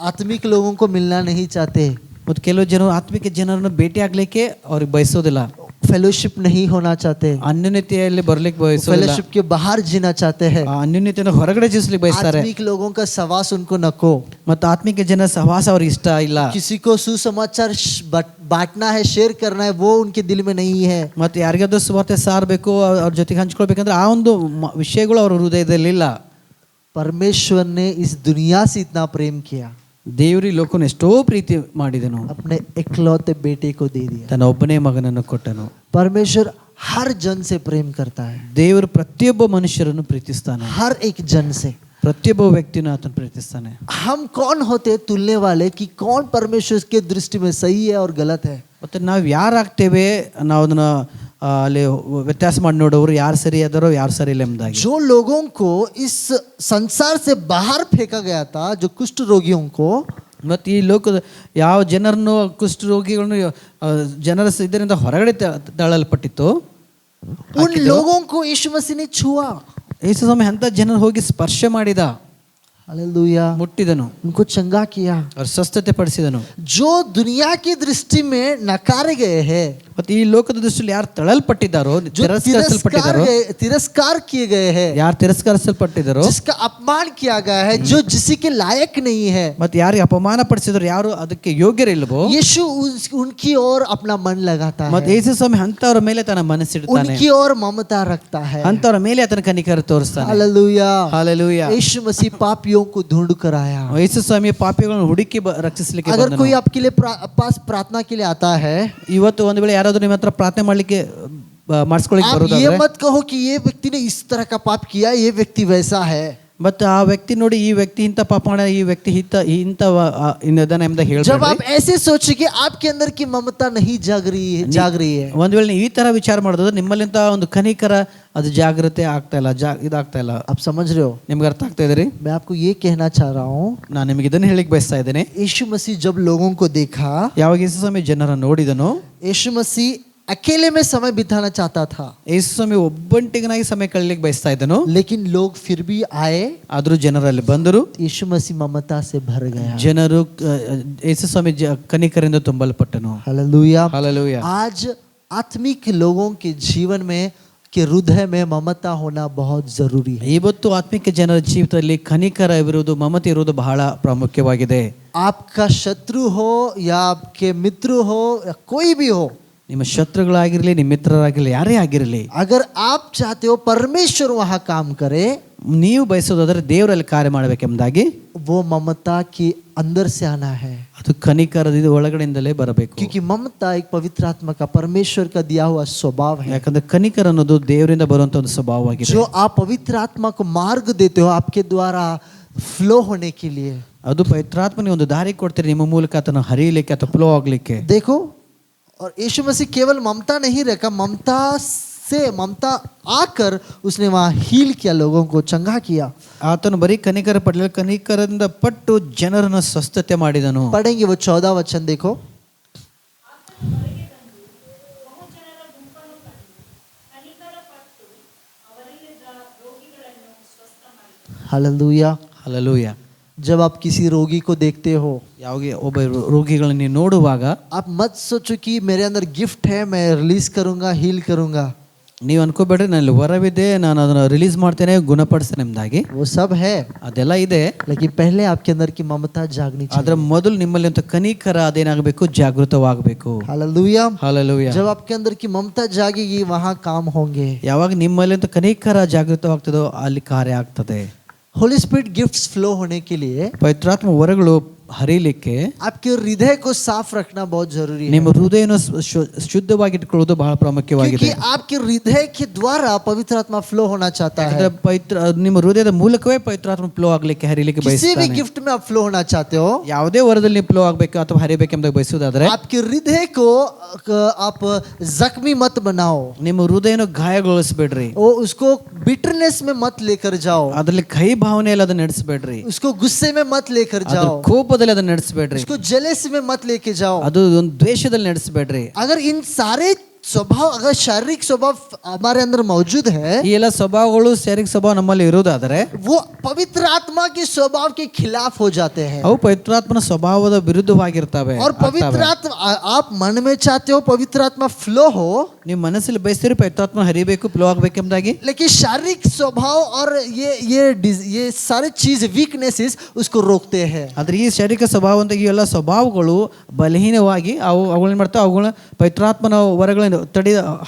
आत्मिक लोगों को मिलना नहीं चाहते, ಮತ್ತು ಕೆಲವು ಜನರು ಆತ್ಮಿಕ ಜನರನ್ನು ಭೇಟಿ ಆಗ್ಲಿಕ್ಕೆ ಅವ್ರಿಗೆ ಬಯಸೋದಿಲ್ಲ, फेलोशिप नहीं होना चाहते, ಅನ್ಯೋನ್ಯತೆಯಲ್ಲಿ ಬರ್ಲಿಕ್ಕೆ ಬಯಸೋದಿಲ್ಲ, फेलोशिप के बाहर जीना चाहते हैं, ಆ ಅನ್ಯೋನ್ಯತೆಯನ್ನು ಹೊರಗಡೆ ಜೀವಿಸ್ಲಿಕ್ಕೆ ಬಯಸ್ತಾರೆ. आत्मिक लोगों का सहवास उनको नको, ಮತ್ತು ಆತ್ಮಿಕ ಜನ ಸಹವಾಸ ಅವ್ರಿಗೆ ಇಷ್ಟ ಇಲ್ಲ. किसी को सुसमाचार बांटना है, शेयर करना है, वो उनके दिल में नहीं है। ಮತ್ತೆ ಯಾರಿಗಾದ್ರೂ ಸುವಾರ್ತೆ ಸಾರಬೇಕು, ಅವ್ರ ಜೊತೆಗೆ ಹಂಚ್ಕೊಳ್ಬೇಕಂದ್ರೆ ಆ ಒಂದು ವಿಷಯಗಳು ಅವ್ರ ಹೃದಯದಲ್ಲಿ ಇಲ್ಲ. परमेश्वर ने इस दुनिया से इतना प्रेम किया, ದೇವರಿ ಲೋಕನ ಎಷ್ಟೋ ಪ್ರೀತಿ ಮಾಡಿದನು, अपने इकलौते बेटे को दे दिया। ತನ್ನ ಒಬ್ಬನೇ ಮಗನನ್ನು ಕೊಟ್ಟನು. परमेश्वर हर जन से प्रेम करता है, ದೇವರು ಪ್ರತಿಯೊಬ್ಬ ಮನುಷ್ಯರನ್ನು ಪ್ರೀತಿಸ್ತಾನೆ, हर एक जन से। ಪ್ರತಿಯೊಬ್ಬ ವ್ಯಕ್ತಿನ ಆತನು ಪ್ರೀತಿಸ್ತಾನೆ. हम कौन होते हैं तुलने वाले कि कौन परमेश्वर के दृष्टि में सही है और गलत है? ಮತ್ತೆ ನಾವು ಯಾರಾಗ್ತೇವೆ, ನಾವು ಅದನ್ನ ಅಲ್ಲಿ ವ್ಯತ್ಯಾಸ ಮಾಡಿ ನೋಡೋರು ಯಾರು ಸರಿ ಅದಾರೋ ಯಾರು ಸರಿ ಇಲ್ಲ ಎಂಬುದಾಗಿ. जो लोगों को इस संसार से बाहर फेंका गया था, जो कुष्ठ रोगियों को, ಮತ್ತು ಈ ಲೋಕದ ಯಾವ ಜನರನ್ನು ಕುಷ್ಠ ರೋಗಿಗಳನ್ನು ಜನರ ಇದರಿಂದ ಹೊರಗಡೆ ತಳ್ಳಲ್ಪಟ್ಟಿತ್ತು, उन लोगों को यीशु मसीह ने छुआ। ಯೇಸು ಸ್ವಾಮಿ ಅಂತ ಜನರು ಹೋಗಿ ಸ್ಪರ್ಶ ಮಾಡಿದ, हालेलुया। ಮುಟ್ಟಿದನು, उनको चंगा किया। ಅವ್ರ ಸ್ವಸ್ಥತೆ ಪಡಿಸಿದನು. जो दुनिया की दृष्टि में नकारे गए हैं, ಮತ್ತೆ ಈ ಲೋಕದ ದೃಷ್ಟಿಯಲ್ಲಿ ಯಾರು ತಳ್ಳಲ್ಪಟ್ಟಿದ್ದಾರೋ, जो ತಿರಸ್ಕರಿಸಲ್ಪಟ್ಟಿದ್ದಾರೋ, तिरस्कार किए गए हैं, ಯಾರು ತಿರಸ್ಕರಿಸಲ್ಪಟ್ಟಿದ್ದಾರೋ, जिसका अपमान किया गया है, जो जिसी के लायक नहीं है, ಮತ್ತೆ ಯಾರಿಗೆ ಅಪಮಾನ ಪಡಿಸಿದ್ರು, ಯಾರು ಅದಕ್ಕೆ ಯೋಗ್ಯರಿಲ್ವೋ, यीशु उनकी ओर अपना मन लगाता ಮತ್ತೆ है, ಯೇಸು ಸ್ವಾಮಿ ಅಂತವರ ಮೇಲೆ ತನ್ನ ಮನಸ್ಸಿಡ್ತಾನೆ, उनकी ओर ममता रखता है। ಅಂತವರ ಮೇಲೆ ಆತನ ಕನಿಕರ ತೋರಿಸ್ತಾನೆ. हालेलुया। ಹಾಲೆಲೂಯ. यीशु मसीह पापियों को ढूंढ कर आया। ಯೇಸು ಸ್ವಾಮಿ ಪಾಪಿಗಳನ್ನು ಹುಡುಕಿ ರಕ್ಷಿಸಲಿಕ್ಕೆ अगर ಬಂದನು. कोई आपके लिए पास प्रार्थना के लिए आता है, ಇವತ್ತು ಒಂದು ವೇಳೆ ಯಾರಾದ್ರೂ ನಿಮ್ಮ ಹತ್ರ ಪ್ರಾರ್ಥನೆ ಮಾಡ್ಲಿಕ್ಕೆ ಮಾಡಿಸ್ಕೊಳ್ಳಿಕ್ಕೆ आप ये ಬರೋದಾದ್ರೆ, मत कहो कि ये व्यक्ति ने इस तरह का पाप किया, ये व्यक्ति वैसा है। ಮತ್ತೆ ಆ ವ್ಯಕ್ತಿ ನೋಡಿ ಈ ವ್ಯಕ್ತಿ ಇಂಥ ಪಾಪ ಮಾಡ, ಈ ವ್ಯಕ್ತಿ ಇಂಥ ಇನ್ನದನ್ನ ಎಂಬ जब ಹೇಳ್ಬೇಡಿ. आप ऐसे सोचेंगे आपके अंदर की ममता नहीं जाग रही है। ಒಂದ್ ವೇಳೆ ನೀವು ಈ ತರ ವಿಚಾರ ಮಾಡಿದ್ರೆ ನಿಮ್ಮಲ್ಲಿಂತ ಒಂದು ಕನಿಕರ ಅದು ಜಾಗೃತಿ ಆಗ್ತಾ ಇಲ್ಲ, ಇದಾಗ್ತಾ ಇಲ್ಲ. आप समझ रहे हो? ನಿಮ್ಗೆ ಅರ್ಥ ಆಗ್ತಾ ಇದ್ರಿ? मैं आपको ये कहना चाह रहा हूँ, ನಾನು ನಿಮಗೆ ಇದನ್ನ ಹೇಳಿಕ್ ಬಯಸ್ತಾ ಇದ್ದೇನೆ. यीशु मसीह जब लोगों को देखा, ಯಾವಾಗ ಯೇಸು ಸ್ವಾಮಿ ಜನರನ್ನು ನೋಡಿದನೋ, यीशु मसीह अकेले में समय बिताना चाहता था, ಯೇಸು ಸ್ವಾಮಿ ಒಬ್ಬಂಟಿಗನಾಗಿ ಸಮಯ ಕಳೀಲಿಕ್ಕೆ ಬಯಸ್ತಾ ಇದ್ದನು. लेकिन लोग फिर भी आए. ಆದರೂ ಜನರಲ್ಲಿ ಬಂದರು. यीशु मसीह ममता से भर गया. ಜನರು ಯೇಸು ಸ್ವಾಮಿ ಕನಿಕರಿಂದ ತುಂಬಲ್ಪಟ್ಟನು. हालेलुया. ಹಾಲೆಲೂಯಾ. आज आत्मिक लोगों के जीवन में के हृदय में ममता होना बहुत जरूरी है. ಇವತ್ತು ಆತ್ಮಿಕ ಜನರ ಜೀವಿತದಲ್ಲಿ ಕನಿಕರ ಇರುವುದು, ಮಮತೆ ಇರುವುದು ಬಹಳ ಪ್ರಾಮುಖ್ಯವಾಗಿದೆ. आपका शत्रु हो या आपके मित्र हो या कोई भी हो, ನಿಮ್ಮ ಶತ್ರುಗಳಾಗಿರಲಿ, ನಿಮ್ಮ ಮಿತ್ರರಾಗಿರಲಿ, ಯಾರೇ ಆಗಿರಲಿ, अगर आप चाहते हो परमेश्वर वहां काम करे, ನೀವು ಬಯಸೋದಾದ್ರೆ ದೇವರಲ್ಲಿ ಕಾರ್ಯ ಮಾಡಬೇಕೆಂಬುದಾಗಿ वो ममता के अंदर से आना है. ಅದು ಕನಿಕರದ ಒಳಗಡೆಯಿಂದಲೇ ಬರಬೇಕು. क्योंकि ममता एक पवित्र आत्मा का, परमेश्वर का दिया हुआ स्वभाव है. ಯಾಕಂದ್ರೆ ಕನಿಕರ ಅನ್ನೋದು ದೇವರಿಂದ ಬರುವಂತ ಒಂದು ಸ್ವಭಾವವಾಗಿದೆ. जो आप पवित्र आत्मा को मार्ग देते हो आपके द्वारा फ्लो होने के लिए. ಅದು ಪವಿತ್ರಾತ್ಮನಿಗೆ ಒಂದು ದಾರಿ ಕೊಡ್ತೀರಿ, ನಿಮ್ಮ ಮೂಲಕ ಆತನ ಹರಿಯಲಿಕ್ಕೆ ಅಥವಾ ಫ್ಲೋ ಆಗ್ಲಿಕ್ಕೆ. देखो, और यीशु मसीह केवल ममता नहीं रखा, ममता आकर उसने वहां हील किया, लोगों को चंगा किया. ಆತನು ಬರೀ ಕನಿಕರ ಪಡಲಿಲ್ಲ, ಕನಿಕರದಿಂದ ಪಟ್ಟು ಜನರನ್ನು ಸ್ವಸ್ಥತೆ ಮಾಡಿದನು. पढ़ेंगे वो 14 वचन देखो. हालेलुया. ಹಲ್ಲೆಲೂಯಾ. जब आप किसी रोगी को देखते हो, ಯಾವಾಗ ಒಬ್ಬ ರೋಗಿಗಳನ್ನು ನೀವು ನೋಡುವಾಗ आप मत सोचो कि मेरे अंदर गिफ्ट है, मैं रिलीज करूंगा, हील करूंगा. ನೀವು ಅನ್ಕೋಬೇಡ್ರಿ ನಲ್ಲಿ ವರವಿದೆ, ನಾನು ಅದನ್ನು ರಿಲೀಸ್ ಮಾಡ್ತೇನೆ, ಗುಣಪಡಿಸ್ತೇನೆ ಎಂಬುದಾಗಿ. वो सब है, ಅದೆಲ್ಲ ಇದೆ. लेकिन पहले आपके अंदर की ममता जागनी ಅದರ चाहिए. ಮೊದಲು ನಿಮ್ಮಲ್ಲಿ ಅಂತ ಕನಿಕರ ಅದೇನಾಗಬೇಕು, ಜಾಗೃತವಾಗಬೇಕು. हालेलुया. ಹಲ್ಲೆಲೂಯಾ. जब आपके अंदर की ममता जागेगी वहां काम होंगे. ಯಾವಾಗ ನಿಮ್ಮಲ್ಲಿ ಅಂತ ಕನಿಕರ ಜಾಗೃತವಾಗ್ತದೋ ಅಲ್ಲಿ ಕಾರ್ಯ ಆಗ್ತದೆ. होली स्पिरिट गिफ्ट्स फ्लो होने के लिए ಪವಿತ್ರಾತ್ಮ ವರಗಳು ಹರಿಲಿಕ್ಕೆ आपके हृदय को साफ रखना बहुत जरूरी है. ನಿಮ್ಮ ಹೃದಯವನ್ನು ಶುದ್ಧವಾಗಿಟ್ಕೊಳ್ಳೋದು ಬಹಳ ಪ್ರಾಮುಖ್ಯವಾಗಿದೆ. क्योंकि आपके हृदय के द्वारा पवित्र आत्मा फ्लो होना चाहता है. ನಿಮ್ಮ ಹೃದಯದ ಮೂಲಕವೇ ಪವಿತ್ರಾತ್ಮ ಫ್ಲೋ ಆಗ್ಲಿಕ್ಕೆ, ಹರಿಲಿಕ್ಕೆ किसी भी ಬಯಸ್ತಾನೆ. गिफ्ट में आप फ्लो होना चाहते हो, ಯಾವುದೇ ವರದಲ್ಲಿ ಫ್ಲೋ ಆಗ್ಬೇಕು ಅಥವಾ ಹರಿಬೇಕೆಂಬುದಾಗಿ ಬಯಸುವುದಾದ್ರೆ आपके हृदय को आप जख्मी मत बनाओ. ನಿಮ್ಮ ಹೃದಯನ ಗಾಯಗೊಳಿಸಬೇಡ್ರಿ. वो उसको बिटरनेस में मत लेकर जाओ. ಅದ್ರಲ್ಲಿ ಕೈ ಭಾವನೆಯಲ್ಲಿ ಅದನ್ನ ನಡೆಸಬೇಡ್ರಿ. उसको गुस्से में मत लेकर ಅದ್ರ जाओ. ಕೋಪದಲ್ಲಿ ಅದನ್ನ ನಡೆಸಬೇಡ್ರಿ. उसको जेलेसी में मत लेके जाओ. ಅದು ಒಂದು ದ್ವೇಷದಲ್ಲಿ ನಡೆಸಬೇಡ್ರಿ. अगर इन सारे स्वभाव, अगर शारीरिक स्वभाव हमारे अंदर मौजूद है, ಈ ಎಲ್ಲ ಸ್ವಭಾವಗಳು, ಶಾರೀರಿಕ ಸ್ವಭಾವ ನಮ್ಮಲ್ಲಿ ಇರುವುದಾದರೆ वो पवित्र आत्मा के स्वभाव के खिलाफ हो जाते हैं. ಅವು ಪವಿತ್ರಾತ್ಮನ ಸ್ವಭಾವದ ವಿರುದ್ಧವಾಗಿರ್ತವೆ. और पवित्र आत्मा, आप मन में चाहते हो पवित्र आत्मा फ्लो हो, ನೀವು ಮನಸ್ಸಲ್ಲಿ ಬಯಸ್ತೀರಿ ಪವಿತ್ರಾತ್ಮ ಹರಿಬೇಕು, ಫ್ಲೋ ಆಗ್ಬೇಕೆಂಬುದಾಗಿ. लेकिन शारीरिक स्वभाव और ये सारे चीज वीकनेसेस उसको रोकते हैं. ಆದ್ರೆ ಈ ಶಾರೀರಿಕ ಸ್ವಭಾವ ಅಂತ ಈ ಎಲ್ಲ ಸ್ವಭಾವಗಳು ಬಲಹೀನವಾಗಿ ಅವುಗಳನ್ನ ಮಾಡ್ತಾವೆ, ಅವುಗಳ ಪವಿತ್ರಾತ್ಮನ ವರಗಳನ್ನು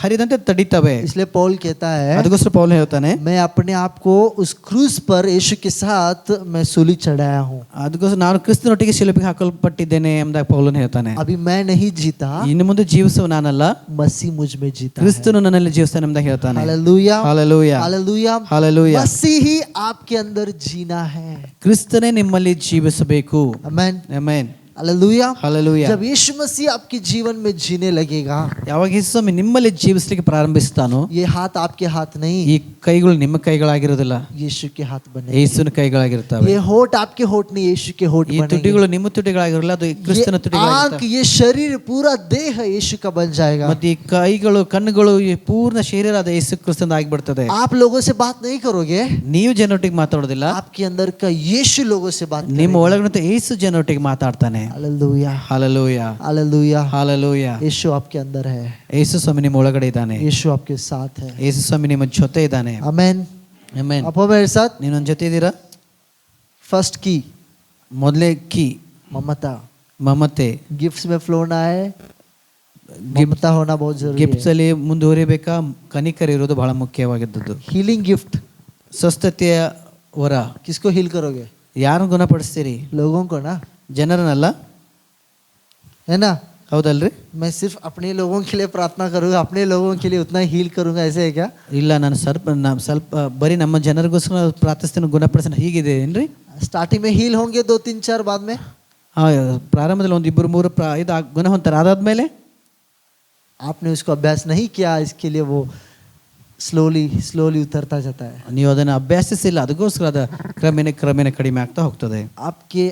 ಹರಿದಂತೆ ತಡಿತವೆ. इसलिए पौल कहता है, ಅದಕ್ಕೋಸ್ಕರ ಪೌಲ ಹೇಳ್ತಾನೆ, मैं अपने आप को उस क्रूस पर यीशु के साथ मैं सूली चढ़ाया हूँ. ಅದಕ್ಕೋಸ್ಕರ ನಾನು ಕ್ರಿಸ್ತನೊಟ್ಟಿಗೆ ಶಿಲುಬೆಗೆ ಹಾಕಲ್ಪಟ್ಟಿದ್ದೇನೆ ಎಂಬುದಾಗಿ ಪೌಲನು ಹೇಳ್ತಾನೆ. अभी मैं नहीं जीता, ಇನ್ನು ಮುಂದೆ ಜೀವಿಸುವ ನಾನಲ್ಲ, मसीह मुझ में जीता है. ಕ್ರಿಸ್ತನು ನನ್ನಲ್ಲಿ ಜೀವಿಸ್ತಾನೆ ಎಂಬುದಾಗಿ ಹೇಳ್ತಾನೆ. हालेलुया. ಹಾಲೆಲೂಯಾ. हालेलुया. ಹಾಲೆಲೂಯಾ. मसीह ही आपके अंदर जीना है. ಕ್ರಿಸ್ತನೇ ನಿಮ್ಮಲ್ಲಿ ಜೀವಿಸಬೇಕು. आमेन. ಆಮೆನ್. हालेलुया. ಹಾಲೆಲೂಯಾ. जब यीशु मसीह आपके जीवन में जीने लगेगा, ಯಾವಾಗ ಯೇಸು ಸ್ವಾಮಿ ನಿಮ್ಮಲ್ಲಿ ಜೀವಿಸಲಿಕ್ಕೆ ಪ್ರಾರಂಭಿಸ್ತಾನೋ, ये हाथ आपके हाथ नहीं, ಈ ಕೈಗಳು ನಿಮ್ಮ ಕೈಗಳಾಗಿರೋದಿಲ್ಲ, यीशु के हाथ बने. ಯೇಸುವಿನ ಕೈಗಳಾಗಿರ್ತವೆ. ये होठ आपके होठ नहीं, यीशु के होठ ಈ बनेंगे. ತುಟಿಗಳು ನಿಮ್ಮ ತುಟಿಗಳಾಗಿರಲ್ಲ, ಅದು ಕ್ರಿಸ್ತನ ये आंख, ತುಟಿಗಳಾಗಿರ್ತವೆ. ये शरीर, पूरा देह यीशु का बन जाएगा. ಮತ್ತೆ ಈ ಕೈಗಳು, ಕಣ್ಣುಗಳು, ಈ ಪೂರ್ಣ ಶರೀರ ಅದು ಯೇಸು ಕ್ರಿಸ್ತನ ಆಗಿಬಿಡ್ತದೆ. आप लोगों से बात नहीं करोगे, ನೀವು ಜನರೊಟ್ಟಿಗೆ ಮಾತಾಡೋದಿಲ್ಲ, आपके अंदर का यीशु लोगों से बात ನಿಮ್ಮ करेगा. ಒಳಗಂತ ಯೇಸು ಜನರೊಟ್ಟಿಗೆ ಮಾತಾಡ್ತಾನೆ. हालेलुया. ಹಾಲೆಲೂಯಾ. हालेलुया. ಹಾಲೆಲೂಯಾ. यीशु आपके अंदर है, ಯೇಸು ಸ್ವಾಮಿ ನಿಮ್ಮ ಒಳಗಡೆ ಇದ್ದಾನೆ. यीशु आपके साथ है. ಯೇಸು ಸ್ವಾಮಿ ನಿಮ್ಮ ಜೊತೆ ಇದ್ದಾನೆ. आमेन. ಆಮೆನ್. आप हो मेरे साथ. ನೀವು ನನ್ನ ಜೊತೆ ಇದ್ದೀರಾ? फर्स्ट की ಮೊದಲೇ ಕೀ ममता. ಮಮತೆ. गिफ्ट्स में फ्लो ना है, ममता होना बहुत जरूरी ಗಿಫ್ಟ್ಸ್ है. ಅಲ್ಲಿ ಮುಂದುವರಿಬೇಕಾ, ಕನಿಕರ ಇರೋದು ಬಹಳ ಮುಖ್ಯವಾಗಿದ್ದದ್ದು. हीलिंग गिफ्ट, ಸ್ವಸ್ಥತೆಯ ವರ. किसको हील करोगे? ಯಾರನ್ನು ಗುಣಪಡಿಸ್ತೀರಿ? लोगों को ना, ಜನರನ್ನಲ್ಲ, है ना. ಹೌದಲ್ರಿ? मैं सिर्फ अपने लोगों के लिए प्रार्थना करूंगा, अपने लोगों के लिए उतना हील करूंगा, ऐसे है क्या? ಇಲ್ಲ, ನಾನು ಸ್ವಲ್ಪ ಬರೀ ನಮ್ಮ ಜನರಿಗೋಸ್ಕರ ಪ್ರಾರ್ಥಿಸ್ತೀನಿ, ಗುಣಪಡಿಸ್ತೀನಿ, ಹೀಗಿದೆ ಏನ್ರಿ? स्टार्टिंग में हील होंगे 2 3 4, बाद में ಪ್ರಾರಂಭದಲ್ಲಿ 1 2 3 ಇದು ಗುಣ ಹೊಂತಾರೆ. ಅದಾದ್ಮೇಲೆ आपने उसको अभ्यास नहीं किया, इसके लिए वो स्लोली उतरता जाता है. ನೀವು ಅದನ್ನು ಅಭ್ಯಾಸಿಸಿಲ್ಲ, ಅದಕ್ಕೋಸ್ಕರ ಅದು ಕ್ರಮೇಣ ಕಡಿಮೆ ಆಗ್ತಾ ಹೋಗ್ತದೆ. आपके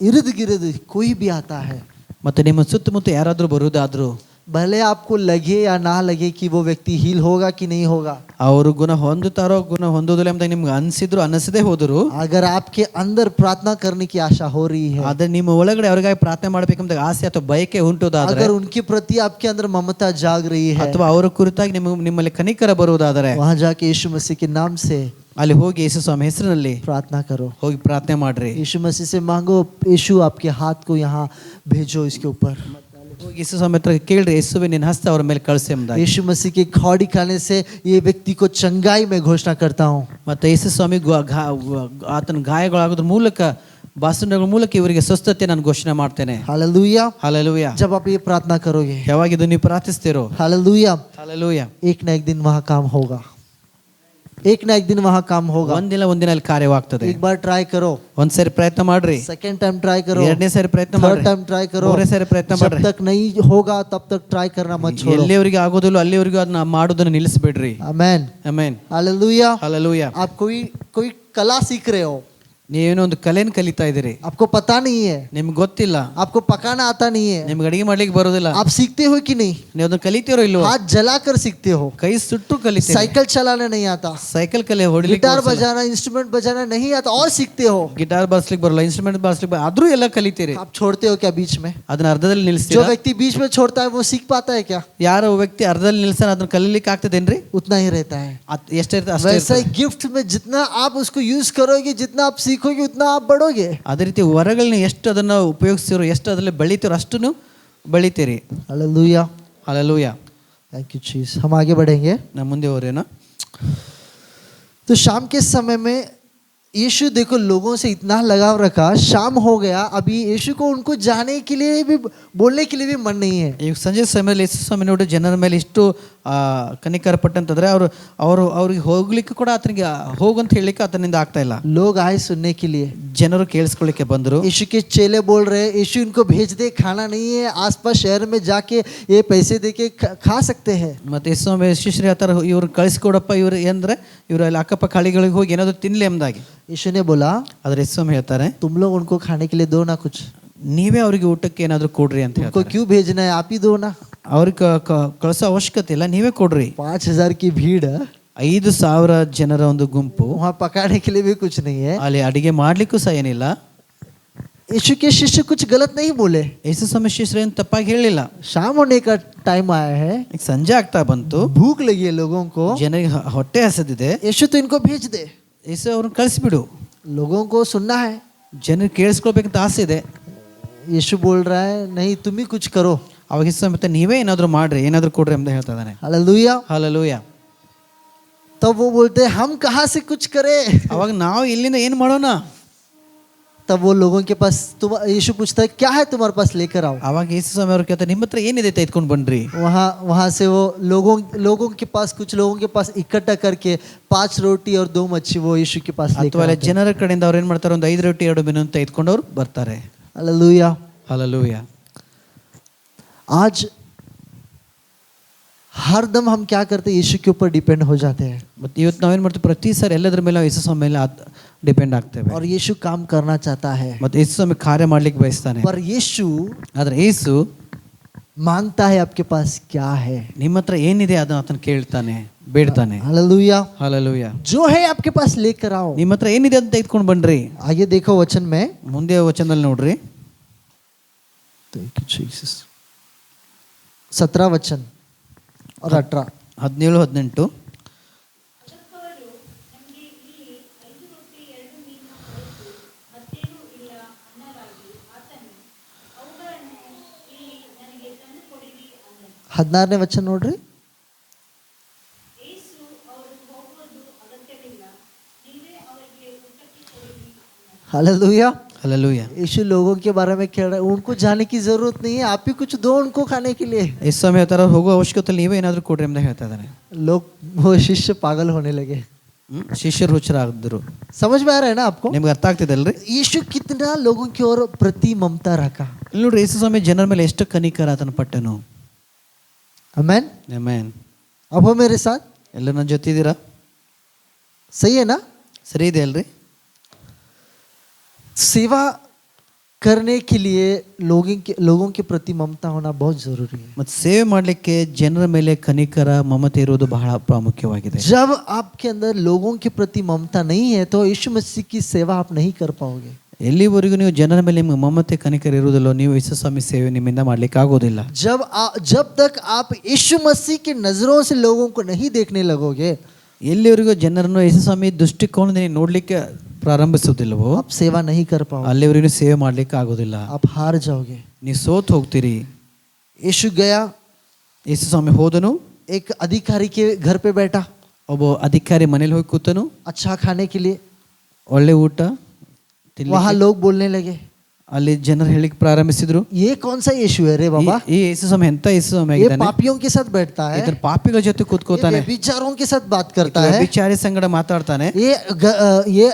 इर्द गिर्द कोई भी आता है, ಮತ್ತೆ ನಿಮ್ಮ ಸುತ್ತಮುತ್ತ ಯಾರಾದರೂ ಬರುವುದಾದ್ರೂ, भले आपको लगे या ना लगे कि वो व्यक्ति हील होगा कि नहीं होगा, ಅವರು ಗುಣ ಹೊಂದುತ್ತಾರೋ ಗುಣ ಹೊಂದೋದಿಲ್ಲ ಅಂತ ನಿಮ್ಗೆ ಅನ್ಸಿದ್ರು ಅನಿಸದೇ ಹೋದ್ರು, अगर आपके अंदर प्रार्थना करने की आशा हो रही है, ಆದ್ರೆ ನಿಮ್ಮ ಒಳಗಡೆ ಅವ್ರಿಗಾಗಿ ಪ್ರಾರ್ಥನೆ ಮಾಡ್ಬೇಕಂತ ಆಸೆ ಅಥವಾ ಬಯಕೆ ಉಂಟುದಾದ್ರೆ, अगर उनके प्रति आपके अंदर ममता जाग रही है, ಅಥವಾ ಅವರ ಕುರಿತಾಗಿ ನಿಮ್ಮಲ್ಲಿ ಕನಿಕರ ಬರುವುದಾದರೆ, वहां जाके यीशु मसीह के नाम से ಅಲ್ಲಿ ಹೋಗಿ ಯೇಸು ಸ್ವಾಮಿ ಹೆಸರಿನಲ್ಲಿ प्रार्थना करो, ಹೋಗಿ ಪ್ರಾರ್ಥನೆ ಮಾಡ್ರಿ. यीशु मसीह से मांगो, यीशु आपके हाथ को यहाँ भेजो इसके ऊपर, ಹೋಗಿ ಯೇಸು ಸ್ವಾಮಿ ಹತ್ರ ಕೇಳ್ರಿ, ಯೇಸುವೆ ನಿನ್ನ ಹಸ್ತ ಅವ್ರ ಮೇಲೆ ಕಳಿಸಿ ಎಂಬುದಾಗಿ. यीशु मसीह के खौड़ी खाने से ये व्यक्ति को चंगाई में घोषणा करता हूँ. ಮತ್ತೆ ಯೇಸು ಸ್ವಾಮಿ ಆತನ ಗಾಯಗಳಾಗೋದ್ರ ಮೂಲಕ, ಬಾಸುಂಡಗಳ ಮೂಲಕ ಇವರಿಗೆ ಸ್ವಸ್ಥತೆ ನಾನು ಘೋಷಣೆ ಮಾಡ್ತೇನೆ. हालेलुया. ಹಲ್ಲೆಲೂಯಾ. जब आप ये प्रार्थना करोगे, ಯಾವಾಗ ಇದು ನೀವು ಪ್ರಾರ್ಥಿಸ್ತೀರೋ, हालेलुया, ಹಲ್ಲೆಲೂಯಾ, एक ना एक दिन वहाँ काम होगा, एक ना एक दिन वहाँ काम होगा. ಒಂದಿನ ಅಲ್ಲಿ ಕಾರ್ಯವಾಗ್ತದೆ. एक बार ट्राई करो, ಒಂದ್ಸರಿ ಪ್ರಯತ್ನ ಮಾಡ್ರಿ, सेकंड टाइम ट्राई करो, ಎರಡನೇ ಸಾರಿ ಪ್ರಯತ್ನ थर्ड ಮಾಡ್ರಿ, टाइम ट्राई करो. ಮೂರನೇ ಸಾರಿ ಪ್ರಯತ್ನ जब ಮಾಡ್ರಿ. तक नहीं होगा तब तक ट्राई करना मत छोड़ो. ಎಲ್ಲಿವರೆಗೆ ಆಗೋದಿಲ್ಲ ಅಲ್ಲಿವರೆಗೂ ಅದನ್ನ ಮಾಡೋದನ್ನ ನಿಲ್ಲಿಸಬೇಡ್ರಿ. आमेन. ಆಮೆನ್. हालेलुया. ಹಲ್ಲೆಲೂಯಾ. आप कोई कला सीख रहे हो, ನೀವೇನೋ ಒಂದು ಕಲೆನ ಕಲಿತಾ ಇದ್ದೀರಿ, आपको पता नहीं है, ನಿಮ್ಗೆ ಗೊತ್ತಿಲ್ಲ, आपको पकाना आता नहीं है, ನಿಮ್ಗೆ ಅಡಿಗೆ ಮಾಡ್ಲಿಕ್ಕೆ ಬರೋದಿಲ್ಲ, आप सीखते हो कि नहीं? ನೀವು ಅದನ್ನ ಕಲಿತೀರೋ ಇಲ್ವೋ? हाथ जलाकर सीखते हो, ಕೈ ಸುಟ್ಟು ಕಲಿತೀರಿ, साइकिल चलाना नहीं आता, ಸೈಕಲ್ ಕಲೆ ಹೊಡಿಲಿಕ್ಕೆ, गिटार बजाना, इंस्ट्रूमेंट बजाना नहीं आता और सीखते हो, ಗಿಟಾರ್ ಬಾರಿಸ್ಲಿಕ್ಕೆ ಬರಲ್ಲ, ಇನ್ಸ್ಟ್ರೂಮೆಂಟ್ ಬಾರಿಸ್ಲಿಕ್ಕೆ ಆದ್ರೂ ಎಲ್ಲ ಕಲಿತೀರಿ. आप छोड़ते हो क्या बीच में? ಅದನ್ನ ಅರ್ಧದಲ್ಲಿ जो ನಿಲ್ಲಿಸ್ತೀರಾ? व्यक्ति बीच में छोड़ता है वो सीख पाता है क्या? ಯಾರೋ ವ್ಯಕ್ತಿ ಅರ್ಧದಲ್ಲಿ ನಿಲ್ಸಾನ ಅದನ್ನ ಕಲೀಲಿಕ್ಕೆ ಆಗ್ತದೇನ್ರಿ? उतना ही रहता है. ಎಷ್ಟಿರುತ್ತೆ ಅಷ್ಟೇ वैसे ही ಇರ್ತದೆ. गिफ्ट में जितना आप उसको यूज करोगे, जितना आप सीखोगे, उतना आप बढ़ोगे. ಅದೇ ರೀತಿ ವರಗಳನ್ನ ಎಷ್ಟು ಅದನ್ನ ಉಪಯೋಗಿಸ್ತಿರೋ, ಎಷ್ಟು ಅದರಲ್ಲಿ ಬೆಳಿತೀರೋ ಅಷ್ಟನ್ನು ಬೆಳಿತೀರಿ. Hallelujah. Hallelujah. Thank you Jesus. हम आगे बढ़ेंगे. ನಮ್ಮ ಮುಂದೆ ಹೋರೇನೋ. तो शाम के समय में यीशु देखो लोगों से इतना लगाव रखा, शाम हो गया, अभी यीशु को उनको जाने के लिए भी, बोलने के लिए भी मन नहीं है. ಈಗ ಸಂಜೆ ಸಮಯದಲ್ಲಿ ಯೇಸು ಸ್ವಾಮಿ ನೋಡಿ ಜನರ ಮೇಲೆ ಇಷ್ಟು ಕನಿಕರ ಪಟ್ಟಂತಂದ್ರೆ ಅವ್ರಿಗೆ ಹೋಗ್ಲಿಕ್ಕೆ ಕೂಡ ಆತನಿಗೆ ಹೋಗಂತ ಹೇಳಲಿಕ್ಕೆ ಆತನಿಂದ ಆಗ್ತಾ ಇಲ್ಲ. लोग आए सुनने के लिए, ಜನರು ಕೇಳಿಸ್ಕೊಳ್ಳಿಕ್ಕೆ ಬಂದರು. यीशु के चेले बोल रहे, यीशु इनको भेज दे, खाना नहीं है, आसपास शहर में जाके ये पैसे देके खा सकते हैं. ಮತ್ತೆ ಯೇಸು ಸ್ವಾಮಿ ಶಿಷ್ಯರು ಹೇಳ್ತಾರೆ, ಇವ್ರು ಕಳಿಸ್ಕೊಡಪ್ಪ, ಇವ್ರು ಅಂದ್ರೆ ಇವ್ರು ಅಲ್ಲಿ ಅಕ್ಕಪಕ್ಕ ಹಳ್ಳಿಗಳಿಗೆ ಹೋಗಿ ಏನಾದ್ರು ತಿನ್ಲಿ ಎಂಬುದಾಗಿ. यीशु ने बोला, ಆದ್ರೆ ಯೇಸು ಸ್ವಾಮಿ ಹೇಳ್ತಾರೆ, तुम लोग उनको खाने के लिए दो ना कुछ, ನೀವೇ ಅವರಿಗೆ ಊಟಕ್ಕೆ ಏನಾದ್ರು ಕೊಡ್ರಿ ಅಂತ उनको ಹೇಳ್ತಾರೆ. क्यों भेजना है, आप ही दो ना. ಅವ್ರಿಗೆ ಕಳಿಸೋ ಅವಶ್ಯಕತೆ ಇಲ್ಲ, ನೀವೇ ಕೊಡ್ರಿ. 5,000 की भीड़, 5,000 ಜನರ ಒಂದು ಗುಂಪು, वहाँ पकाने के लिए भी कुछ नहीं है. ಅಲ್ಲಿ ಅಡಿಗೆ ಮಾಡ್ಲಿಕ್ಕೂ ಸಹ ಏನಿಲ್ಲ. यीशु के शिष्य कुछ गलत नहीं बोले. ಯೇಸು ಸ್ವಾಮಿ ಶಿಷ್ಯರು ಏನು ತಪ್ಪಾಗಿ ಹೇಳಿಲ್ಲ. शाम होने का टाइम आया है, ಈಗ ಸಂಜೆ ಆಗ್ತಾ ಬಂತು, भूख लगी है लोगों को, ಜನರಿಗೆ ಹೊಟ್ಟೆ ಹಸಿದಿದೆ. यीशु तो इनको भेज दे. ಯೇಸು ಅವ್ರನ್ನ ಕಳಿಸ್ಬಿಡು, लोगों को सुनना है. ಜನರು ಕೇಳಿಸ್ಕೊಳ್ಬೇಕಂತ ಆಸೆ ಇದೆ. यीशु बोल रहा है, नहीं तुम ही कुछ करो. ಅವಾಗ ಯೇಸು ಮತ್ತೆ ನೀವೇ ಏನಾದ್ರು ಮಾಡ್ರಿ, ಏನಾದ್ರು ಕೊಡ್ರಿ ಅಂತ ಹೇಳ್ತಾ ಇದ್ದಾನೆ. हालेलुया. ಹಲ್ಲೆಲೂಯಾ. तब वो बोलते हैं, हम कहाँ से कुछ करें. ಅವಾಗ ನಾವು ಇಲ್ಲಿಂದ ಏನು ಮಾಡೋಣ? तब वो लोगों के पास, तुम, यीशु पूछता है, क्या है तुम्हारे पास, लेकर आओ. ಅವಾಗ ಯೇಸು ಸ್ವಾಮಿ ಅವ್ರು ಕೇಳ್ತಾರೆ, ನಿಮ್ಮ ಹತ್ರ ಏನಿದೆ ತೆಗೆದುಕೊಂಡು ಬನ್ರಿ. वहाँ से वो लोगों के पास, कुछ लोगों के पास इकट्ठा करके 5 रोटी और 2 मच्छी वो यीशु के पास लेकर ಅಥವಾ आते हैं. ಜನರ ಕಡೆಯಿಂದ ಅವ್ರು ಏನ್ ಮಾಡ್ತಾರೆ, ಒಂದು 5 ರೊಟ್ಟಿ 2 ಮೀನು ತೆಗೆದುಕೊಂಡು ಅವ್ರು ಬರ್ತಾರೆ. हालेलुया. ಹಲ್ಲೆಲೂಯಾ. आज हर दम हम क्या करते हैं, यीशु के ऊपर डिपेंड हो जाते हैं. ಮತ್ತೆ ಇವತ್ತು ನಾವೇನ್ ಮಾಡ್ತೀವಿ, ಪ್ರತಿ ಸಾರಿ ಎಲ್ಲದ್ರ ಮೇಲೆ ನಾವು ಯೇಸು ಸ್ವಾಮಿ ಮೇಲೆ ಡಿಪೆಂಡ್ ಆಗ್ತೇವೆ. और यीशु काम करना चाहता है, ಮತ್ತೆ ಯೇಸು ಸ್ವಾಮಿ ಕಾರ್ಯ ಮಾಡ್ಲಿಕ್ಕೆ ಬಯಸ್ತಾನೆ. पर यीशु ಆದ್ರೆ ಯೇಸು मांगता है आपके पास क्या है. ನಿಮ್ಮ ಹತ್ರ ಏನಿದೆ ಅದನ್ನ ಆತನ ಕೇಳ್ತಾನೆ, ಬೇಡ್ತಾನೆ. हालेलुया. ಹಲ್ಲೆಲೂಯಾ. जो है आपके पास लेकर आओ. ನಿಮ್ಮ ಹತ್ರ ಏನಿದೆ ಅಂತ ತೆಗೆದುಕೊಂಡು ಬನ್ರಿ. आगे देखो वचन में, ಮುಂದೆ ವಚನದಲ್ಲಿ ನೋಡ್ರಿ, 17 वचन और 18. 17-18. ಹದಿನಾರನೇ ವಚನ ನೋಡ್ರಿ. हालेलुया. ಹಲ್ಲೆಲೂಯಾ. यीशु लोगों के बारे में कह रहा है, उनको जाने की जरूरत नहीं है, आप ही कुछ दो उनको खाने के लिए. ಯೇಸು ಸ್ವಾಮಿ ಹೇಳ್ತಾರೆ, ಹೋಗೋ ಅವಶ್ಯಕತೆ ನೀವೇ ಏನಾದ್ರು ಕೊಡ್ರಿ ಅಂತ ಹೇಳ್ತಾ ಇದ್ದಾನೆ. लोग, वो शिष्य पागल होने लगे. ಶಿಷ್ಯರು ಹುಚ್ಚರಾಗಿದ್ರು. समझ में आ रहा है ना आपको? ನಿಮ್ಗೆ ಅರ್ಥ ಆಗ್ತಿದೆ ಅಲ್ರಿ? यीशु कितना लोगों की ओर प्रति ममता रखा. ಇಲ್ಲಿ ನೋಡ್ರಿ, ಯೇಸು ಸ್ವಾಮಿ ಜನರ ಮೇಲೆ ಎಷ್ಟು ಕನಿಕರ ಆತನ ಪಟ್ಟನು. आमेन. ಆಮೆನ್. अब हो मेरे साथ, ಎಲ್ಲ ನನ್ನ ಜೊತೆ ಇದ್ದೀರಾ? सही है ना? ಸರಿ ಇದೆ ಅಲ್ರಿ? सेवा करने के लिए लोगों के प्रति ममता होना बहुत जरूरी है। ಮತ್ತು ಸೇವೆ ಮಾಡಲಿಕ್ಕೆ ಜನರ ಮೇಲೆ ಕನಿಕರ ಮಮತೆ ಇರುವುದು ಬಹಳ ಪ್ರಾಮುಖ್ಯವಾಗಿದೆ. जब आपके अंदर लोगों के प्रति ममता नहीं है तो यीशु मसीह की सेवा आप नहीं कर पाओगे. ಎಲ್ಲಿವರೆಗೂ ನೀವು ಜನರ ಮೇಲೆ ನಿಮಗೆ ಮಮತೆ ಕನಿಕರ ಇರುವುದಿಲ್ಲೋ ನೀವು ಯೇಸು ಸ್ವಾಮಿ ಸೇವೆ ನಿಮ್ಮಿಂದ ಮಾಡ್ಲಿಕ್ಕೆ ಆಗೋದಿಲ್ಲ. जब तक आप यीशु मसीह की नजरों से लोगों को नहीं देखने लगोगे, ಎಲ್ಲಿವರೆಗೂ ಜನರನ್ನು ಯೇಸು ಸ್ವಾಮಿ ದೃಷ್ಟಿಕೋನದಿಂದ ನೀವು ನೋಡ್ಲಿಕ್ಕೆ ಪ್ರಾರಂಭಿಸುವುದಿಲ್ಲವೋ आप सेवा नहीं कर पाओगे. ಅಲ್ಲಿವರೆಗೂ ಸೇವೆ ಮಾಡ್ಲಿಕ್ಕೆ ಆಗೋದಿಲ್ಲ. आप हार जाओगे. ನೀವು ಸೋತು ಹೋಗ್ತೀರಿ. यीशु गया, ಯೇಸು ಸ್ವಾಮಿ ಹೋದನು, एक अधिकारी के घर पे बैठा, ಒಬ್ಬ ಅಧಿಕಾರಿ ಮನೇಲಿ ಹೋಗಿ ಕೂತನು, अच्छा खाने के लिए. ಒಳ್ಳೆ ಊಟ ತಿನ್ಲಿಕ್ಕೆ. वहां लोग बोलने लगे, ಅಲ್ಲಿ ಜನರು ಹೇಳಿಕ್ಕೆ ಪ್ರಾರಂಭಿಸಿದ್ರು, ये कौन सा यीशु है रे बाबा, ಈ ಯೇಸು ಸ್ವಾಮಿ ಎಂತ ಯೇಸು ಸ್ವಾಮಿ ये ಆಗಿದ್ದಾನೆ, पापियों के साथ बैठता है, ಇತರ ಪಾಪಿಗಳ ಜೊತೆ ಕೂತ್ಕೋತಾನೆ, विचारों के साथ बात करता है, ವಿಚಾರಿ ಸಂಗಡ ಮಾತಾಡ್ತಾನೆ, ये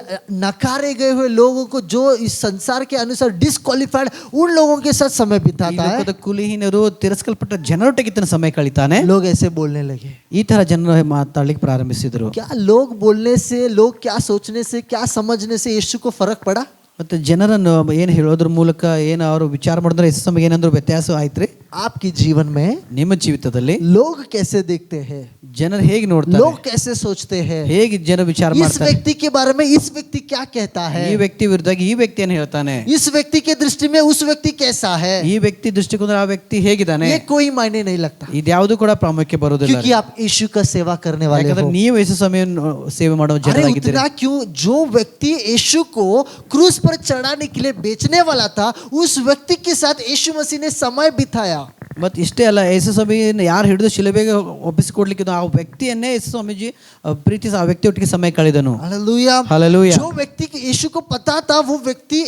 नकारे गए हुए लोगों को जो इस संसार के अनुसार डिस्क्वालिफाइड उन लोगों के साथ समय ಈ बिताता है. ಲೋಕದ ಕುಲಹೀನರು ತಿರಸ್ಕಲ್ಪಟ್ಟ ಜನರೊಟ್ಟಿಗೆ ತನ್ನ ಸಮಯ ಕಳೀತಾನೆ. लोग ऐसे बोलने लगे. ಈ ತರ ಜನರು ಮಾತಾಡ್ಲಿಕ್ಕೆ ಪ್ರಾರಂಭಿಸಿದ್ರು. क्या लोग बोलने से, लोग क्या सोचने से, क्या समझने से यीशु को फर्क पड़ा? ಮತ್ತೆ ಜನರನ್ನು ಏನು ಹೇಳೋದ್ರ ಮೂಲಕ ಏನು ಅವರು ವಿಚಾರ ಮಾಡಿದ್ರೆ ಯೇಸು ಸ್ವಾಮಿಗೆ ಏನಾದ್ರು ವ್ಯತ್ಯಾಸ ಆಯ್ತ್ರಿ? आपके जीवन में ನಿಮ್ಮ ಜೀವಿತದಲ್ಲಿ लोग कैसे देखते हैं, ಜನರು ಹೇಗೆ ನೋಡ್ತಾರೆ, लोग कैसे सोचते हैं, ಹೇಗೆ ಜನ ವಿಚಾರ इस ಮಾಡ್ತಾರೆ, व्यक्ति के बारे में इस व्यक्ति क्या कहता है, ಈ ವ್ಯಕ್ತಿ ವಿರುದ್ಧ ಈ ವ್ಯಕ್ತಿ ಏನು ಹೇಳ್ತಾನೆ, इस व्यक्ति के दृष्टि में उस व्यक्ति कैसा है, ಈ ವ್ಯಕ್ತಿ ದೃಷ್ಟಿಕೋನ ಆ ವ್ಯಕ್ತಿ ಹೇಗಿದ್ದಾನೆ, ये कोई मायने नहीं लगता. ಇದ್ಯಾವುದು ಕೂಡ ಪ್ರಾಮುಖ್ಯ ಬರೋದಿಲ್ಲ. क्योंकि आप यीशु का सेवा करने वाले ಯಾಕಂದ್ರೆ हो. ನೀವು ಯೇಸು ಸ್ವಾಮಿಯನ್ನು ಸೇವೆ ಮಾಡೋ अरे ಜನರಾಗಿದ್ದೀರಿ. उतना क्यों, जो व्यक्ति यीशु को क्रूस पर चढ़ाने के लिए बेचने वाला था, उस व्यक्ति के साथ यीशु मसीह ने समय बिताया. ಮತ್ತೆ इಷ್ಟೇ ಅಲ್ಲ, ಯೇಸು ಸ್ವಾಮಿಯನ್ನು ಯಾರು ಹಿಡಿದು ಶಿಲುಬೆಗೆ ಒಪ್ಪಿಸಿಕೊಡ್ಲಿಕ್ಕೆ ಆ ವ್ಯಕ್ತಿಯನ್ನೇ ಯೇಸು ಸ್ವಾಮೀಜಿ ಪ್ರೀತಿಸಿ ಆ ವ್ಯಕ್ತಿಯೊಟ್ಟಿಗೆ ಸಮಯ ಕಳೆದನು. हालेलुया. हालेलुया. जो व्यक्ति के यीशु को पता था, वो व्यक्ति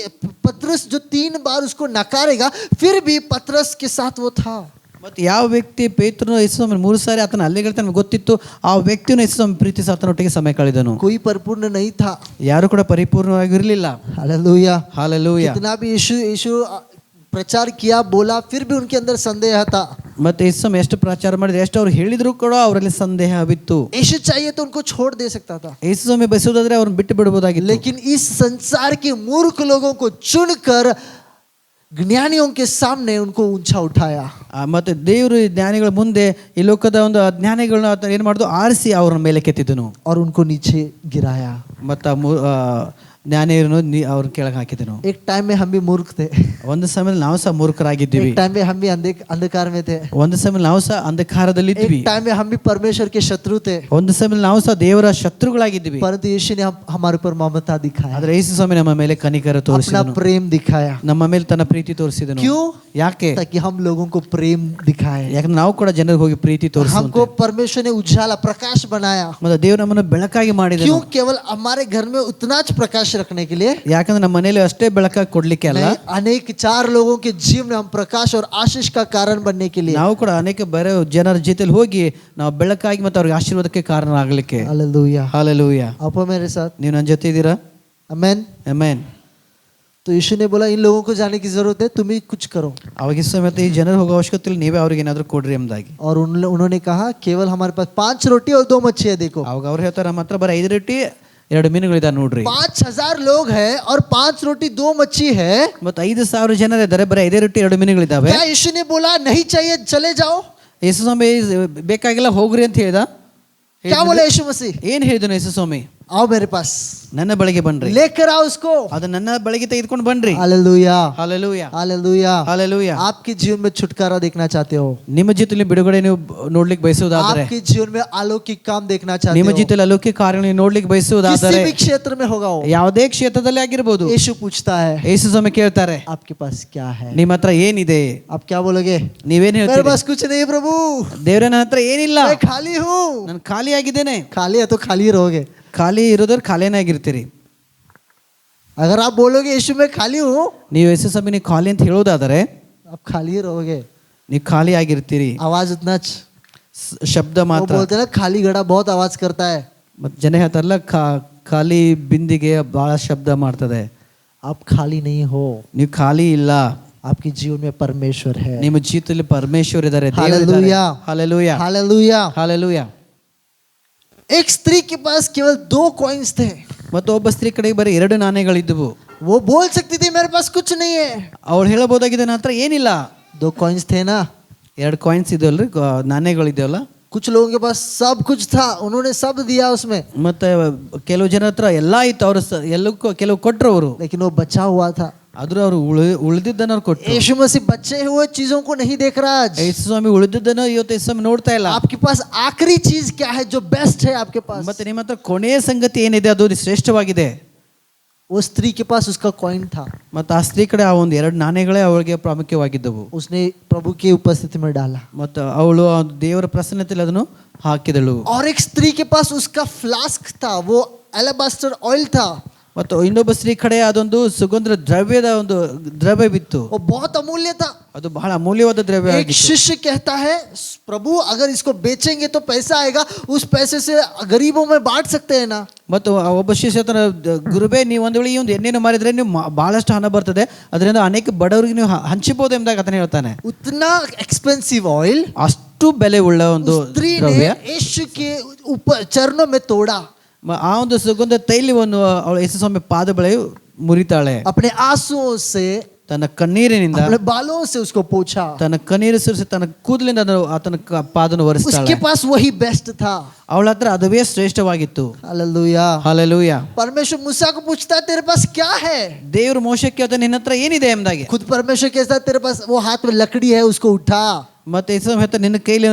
पतरस जो 3 बार उसको नकारेगा, फिर भी पतरस के साथ वो था. ಮತ್ತೆ ಯಾವ ವ್ಯಕ್ತಿ ಪೇತ್ರನು ಯೇಸು ಸ್ವಾಮಿ 3 ಸಾರಿ ಆತನ ಅಲ್ಲಿಗೆ ಗೊತ್ತಿತ್ತು, ಆ ವ್ಯಕ್ತಿಯನ್ನು ಯೇಸು ಸ್ವಾಮಿ ಪ್ರೀತಿಸಿ ಆತನೊಟ್ಟಿಗೆ ಸಮಯ ಕಳೆದನು. कोई परिपूर्ण नहीं था. ಯಾರು ಕೂಡ ಪರಿಪೂರ್ಣವಾಗಿರಲಿಲ್ಲ. हालेलुया. ಹಾಲೆಲೂಯಾ. कितना भी यीशु प्रचार किया, बोला, फिर भी उनके अंदर संदेह था. ಮತ್ತೆ ಯೇಸು ಸ್ವಾಮಿ ಎಷ್ಟು ಪ್ರಚಾರ ಮಾಡಿದ್ರು, ಎಷ್ಟು ಅವ್ರು ಹೇಳಿದ್ರು ಕೂಡ ಅವರಲ್ಲಿ ಸಂದೇಹ ಬಿತ್ತು. यीशु चाहिए तो उनको छोड़ दे सकता था, ಯೇಸು ಸ್ವಾಮಿ ಬಯಸೋದಾದ್ರೆ ಅವ್ರನ್ನ ಬಿಟ್ಟು ಬಿಡಬಹುದಾಗಿತ್ತು. लेकिन इस संसार के मूर्ख लोगों को चुनकर ज्ञानियों के सामने उनको ऊंचा उठाया. ಮತ್ತೆ ದೇವರು ಜ್ಞಾನಿಗಳ ಮುಂದೆ ಈ ಲೋಕದ ಒಂದು ಅಜ್ಞಾನಿಗಳನ್ನ ಆತ ಏನ್ ಮಾಡಿದ್ರು, ಆರಿಸಿ ಅವ್ರ ಮೇಲೆ ಕೆತ್ತಿದನು और उनको नीचे गिराया. ಮತ್ತು ಜ್ಞಾನಿಯರನ್ನು ಅವ್ರ ಕೆಳಗೆ ಹಾಕಿದನು. एक टाइम में हम भी मूर्ख थे, ಒಂದು ಸಮಯದಲ್ಲಿ ನಾವು ಸಹ ಮೂರ್ಖರಾಗಿದ್ದೀವಿ, एक टाइम में हम भी अंधकार में थे, ಒಂದು ಸಮಯದಲ್ಲಿ ನಾವು ಸಹ ಅಂಧಕಾರದಲ್ಲಿ ಇದ್ವಿ, एक टाइम में हम भी परमेश्वर के शत्रु थे, ಒಂದು ಸಮಯದಲ್ಲಿ ನಾವು ಸಹ ದೇವರ ಶತ್ರುಗಳಾಗಿದ್ವಿ. परंतु यीशु ने हमारे ऊपर ममता दिखाया, ಆದ್ರೆ ಯೇಸು ಸ್ವಾಮಿ ನಮ್ಮ ಮೇಲೆ ಕನಿಕರ अपना ತೋರಿಸಿದನು, प्रेम दिखाया. ನಮ್ಮ ಮೇಲೆ ತನ್ನ ಪ್ರೀತಿ ತೋರಿಸಿದನು. क्यों? ಯಾಕೆ? ताकि हम लोगों को प्रेम दिखाए. ಯಾಕಂದ್ರೆ ನಾವು ಕೂಡ ಜನರಿಗೆ ಹೋಗಿ ಪ್ರೀತಿ ತೋರಿಸುವಂತೆ. हमको परमेश्वर ने उजाला, प्रकाश बनाया. ಮತ್ತೆ ದೇವರು ನಮ್ಮನ್ನು ಬೆಳಕಾಗಿ ಮಾಡಿದನು. क्यों? केवल हमारे घर में उतना ज प्रकाश रखने के लिए, ಯಾಕಂದ್ರೆ ನಮ್ಮ ಮನೆಯಲ್ಲಿ ಅಷ್ಟೇ ಬೆಳಕಾಗಿ ಕೊಡ್ಲಿಕ್ಕೆ ಅಲ್ಲ, अनेक 4 लोगों के जीवन में हम प्रकाश और आशीष का कारण बनने के लिए. ನಾವು ಕೂಡ ಅನೇಕ ಬೇರೆ ಜನರ ಜೊತೆಲಿ ಹೋಗಿ ನಾವು ಬೆಳಕಾಗಿ ಮತ್ತು ಅವ್ರಿಗೆ ಆಶೀರ್ವಾದಕ್ಕೆ ಕಾರಣ ಆಗಲಿಕ್ಕೆ. हालेलुया. ಹಾಲೆಲೂಯಾ. आप मेरे साथ? ನೀವು ನನ್ನ ಜೊತೆ ಇದ್ದೀರಾ? आमेन. ಆಮೆನ್. तो यीशु ने बोला, इन लोगों को जाने की जरूरत है, तुम ही कुछ करो. ಅವಾಗ ಸಮೇತ ಈ ಜನರು ಹೋಗೋ ಅವಶ್ಯಕತೆ ಇಲ್ಲ, ನೀವೇ ಅವ್ರಿಗೆ ಏನಾದರೂ ಕೊಡ್ರಿ ಎಂಬುದಾಗಿ. और उन्होंने कहा, केवल हमारे पास 5 रोटी और 2 मच्छी है. देखो, ಅವಾಗ ಅವ್ರು ಹೇಳ್ತಾರೆ, ನಮ್ಮ ಹತ್ರ ಬರೀ 5 ರೊಟ್ಟಿ 2 ಮೀನುಗಳಿದಾವೆ ನೋಡ್ರಿ. 5000 लोग हैं और 5 रोटी 2 मच्छी है. ಮತ್ತೆ 5000 ಜನರಿದ್ದಾರೆ, ಬರೀ 5 ರೊಟ್ಟಿ 2 ಮೀನುಗಳಿದಾವೆ. क्या यीशु ने बोला नहीं चाहिए चले जाओ? ಯೇಸು ಸ್ವಾಮಿ ಬೇಕಾಗಿಲ್ಲ ಹೋಗ್ರಿ ಅಂತ ಹೇಳ್ದ? क्या बोला यीशु मसीह? ಏನ್ ಹೇಳಿದನು ಯೇಸು ಸ್ವಾಮಿ? आओ मेरे पास, ನನ್ನ ಬಳಿಗೆ ಬನ್ರಿ, लेकर आओ उसको. ಅದು ನನ್ನ ಬಳಿಗೆ ತೆಗೆದುಕೊಂಡು ಬನ್ರಿ. हालेलुया. ಹಾಲೆಲೂಯಾ. हालेलुया. ಹಾಲೆಲೂಯಾ. आपके जीवन में छुटकारा देखना चाहते हो, ನಿಮ್ಮ ಜೀವಿತದಲ್ಲಿ ಬಿಡುಗಡೆ ನೀವು ನೋಡ್ಲಿಕ್ಕೆ ಬಯಸುವುದಾದರೆ, आपके जीवन में अलौकिक काम देखना चाहते ನಿಮ್ಮ हो, ಜೀವಿತದಲ್ಲಿ ಅಲೌಕಿಕ ಕಾರ್ಯಗಳನ್ನು ನೋಡ್ಲಿಕ್ಕೆ किसी ಬಯಸುವುದಾದರೆ, भी क्षेत्र में होगा वो, ಯಾವುದೇ ಕ್ಷೇತ್ರದಲ್ಲಿ ಆಗಿರಬಹುದು, यीशु पूछता है, ಯೇಸು ಸ್ವಾಮಿ ಕೇಳ್ತಾರೆ, आपके पास क्या है? ನಿಮ್ಮ ಹತ್ರ ಏನಿದೆ? आप क्या बोलोगे? ನೀವೇನ್ मेरे ಹೇಳ್ತೀರಿ? पास कुछ नहीं प्रभु, ದೇವರೇ ನನ್ನ ಹತ್ರ ಏನಿಲ್ಲ, मैं खाली हूँ. ನಾನು ಖಾಲಿ ಆಗಿದ್ದೇನೆ. खाली है तो खाली रहोगे. ಖಾಲಿ ಇರೋದ್ರ ಖಾಲಿನೇ ಆಗಿರ್ತೀರಿ. अगर आप बोलोगे यीशु मैं खाली हूँ, ನೀವು ಯೇಸು ಸ್ವಾಮಿ ನೀವು ಖಾಲಿ ಅಂತ ಹೇಳೋದಾದರೆ आप खाली ही रहोगे. ನೀವು ಖಾಲಿ ಆಗಿರ್ತೀರಿ. आवाज उतना ಶಬ್ದ वो ಮಾತ್ರ. बोलते हैं ना, खाली घड़ा बहुत आवाज करता है. ಮತ್ತೆ ಜನ ಹೇಳ್ತಾರಲ್ಲ, ಖಾಲಿ ಬಿಂದಿಗೆ ಬಹಳ ಶಬ್ದ ಮಾಡ್ತದೆ. आप खाली नहीं हो, ನೀವು ಖಾಲಿ ಇಲ್ಲ, आपके जीवन में परमेश्वर है. ನಿಮ್ಮ ಜೀವಿತದಲ್ಲಿ ಪರಮೇಶ್ವರ ಇದ್ದಾರೆ, हालेलुया. ಹಾಲೆಲೂಯಾ. हालेलुया. ಹಾಲೆಲೂಯಾ. एक स्त्री के पास केवल 2 कॉइन्स थे. ಮತ್ತು ಒಬ್ಬ ಸ್ತ್ರೀ ಕಡೆಗೆ ಬರೀ 2 ನಾಣ್ಯಗಳಿದ್ದವು. वो बोल सकती थी मेरे पास कुछ नहीं है, ಅವಳು ಹೇಳಬಹುದಾಗಿದೆ ನನ್ನ ಹತ್ರ ಏನಿಲ್ಲ. 2 कॉइन्स थे ना, 2 ಕಾಯಿನ್ಸ್ ಇದೆಯಲ್ರಿ, ನಾಣ್ಯಗಳಿದೆಯಲ್ಲ. कुछ लोगों के पास सब कुछ था, उन्होंने सब दिया उसमें, ಮತ್ತೆ ಕೆಲವು ಜನ ಹತ್ರ ಎಲ್ಲ ಇತ್ತು, ಅವರು ಎಲ್ಲಕ್ಕೂ ಕೆಲವು ಕೊಟ್ಟರು ಅವರು, लेकिन वो बचा हुआ था. ಆದ್ರೂ ಅವರು ಉಳಿದಿದ್ದನ್ನು ಅವ್ರು ಕೊಟ್ಟರು. यीशु मसीह बचे हुए चीजों को नहीं देख रहा आज. ಯೇಸು ಸ್ವಾಮಿ ಉಳಿದಿದ್ದನ್ನು ಇವತ್ತು ಯೇಸು ಸ್ವಾಮಿ ನೋಡ್ತಾ ಇಲ್ಲ. आपके पास आखिरी चीज क्या है जो बेस्ट है आपके पास? ಮತ್ತೆ ನಿಮ್ಮ ಹತ್ರ ಕೊನೆಯ ಸಂಗತಿ ಏನಿದೆ ಅದು ಶ್ರೇಷ್ಠವಾಗಿದೆ. वो स्त्री के पास उसका कॉइन था, ಮತ್ತೆ ಆ ಸ್ತ್ರೀ ಕಡೆ ಆ ಒಂದು 2 ನಾಣ್ಯಗಳೇ ಅವಳಿಗೆ ಪ್ರಾಮುಖ್ಯವಾಗಿದ್ದವು. उसने प्रभु की उपस्थिति में डाला. ಮತ್ತು ಅವಳು ಆ ದೇವರ ಪ್ರಸನ್ನತೆಯಲ್ಲಿ ಅದನ್ನು ಹಾಕಿದಳು. और एक स्त्री के पास उसका फ्लास्क था, वो एलाबास्टर ऑयल था. ಮತ್ತು ಇನ್ನೊಬ್ಬ ಸ್ತ್ರೀ ಕಡೆ ಅದೊಂದು ಸುಗಂಧ ದ್ರವ್ಯದ ಒಂದು ದ್ರವ್ಯವಿತ್ತು, वो बहुत अमूल्य था. ಅದು ಬಹಳ ಅಮೂಲ್ಯವಾದ ದ್ರವ್ಯ एक ಆಗಿತ್ತು. शिष्य कहता है, प्रभु अगर इसको बेचेंगे तो पैसा आएगा, उस पैसे से गरीबों में बांट सकते हैं ना. ಮತ್ತು ಒಬ್ಬ ಶಿಷ್ಯ ತನ್ನ ಗುರುಬೇ, ನೀವು ಒಂದು ವೇಳೆ ಈ ಒಂದು ಎಣ್ಣೆಯನ್ನು ಮಾರಿದ್ರೆ ನೀವು ಬಹಳಷ್ಟು ಹಣ ಬರ್ತದೆ, ಅದರಿಂದ ಅನೇಕ ಬಡವರಿಗೆ ನೀವು ಹಂಚಬಹುದು ಎಂಬುದಾಗಿ ಆತನು ಹೇಳ್ತಾನೆ. उतना एक्सपेंसिव ऑयल ಅಷ್ಟು ಬೆಲೆ ಉಳ್ಳ ಒಂದು स्त्री ने ದ್ರವ್ಯ यीशु के ऊपर चरणों में तोड़ा, ಆ ಒಂದು ಸುಗಂಧ ತೈಲವನ್ನು ಅವಳು ಯೇಸು ಸ್ವಾಮಿ ಪಾದ ಬಳಿ ಮುರಿತಾಳೆ. अपने आंसुओं से, ತನ್ನ ಕಣ್ಣೀರಿನಿಂದ, अपने बालों से उसको पोंछा. ತನ್ನ ಕಣ್ಣೀರು ಸುರಿಸಿ ತನ್ನ ಕೂದಲಿಂದ ಆತನ ಪಾದವನ್ನು ಒರೆಸ್ತಾಳೆ. उसके पास वही बेस्ट था. ಅವಳ ಹತ್ರ ಅದುವೇ ಶ್ರೇಷ್ಠವಾಗಿತ್ತು. हालेलुया. ಹಲ್ಲೆಲೂಯಾ. परमेश्वर मूसा को पूछता है, तेरे पास क्या है? ದೇವರು ಮೋಶೆಗೆ ಹೇಳ್ತಾನೆ, ನಿನ್ನ ಹತ್ರ ಏನಿದೆ ಎಂಬುದಾಗಿ. खुद परमेश्वर कहता है, तेरे पास वो हाथ में लकड़ी है, उसको उठा. ಮತ್ತೆ ಯೇಸು ಹೇಳ್ತಾನೆ, ನಿನ್ನ ಕೈಲಿ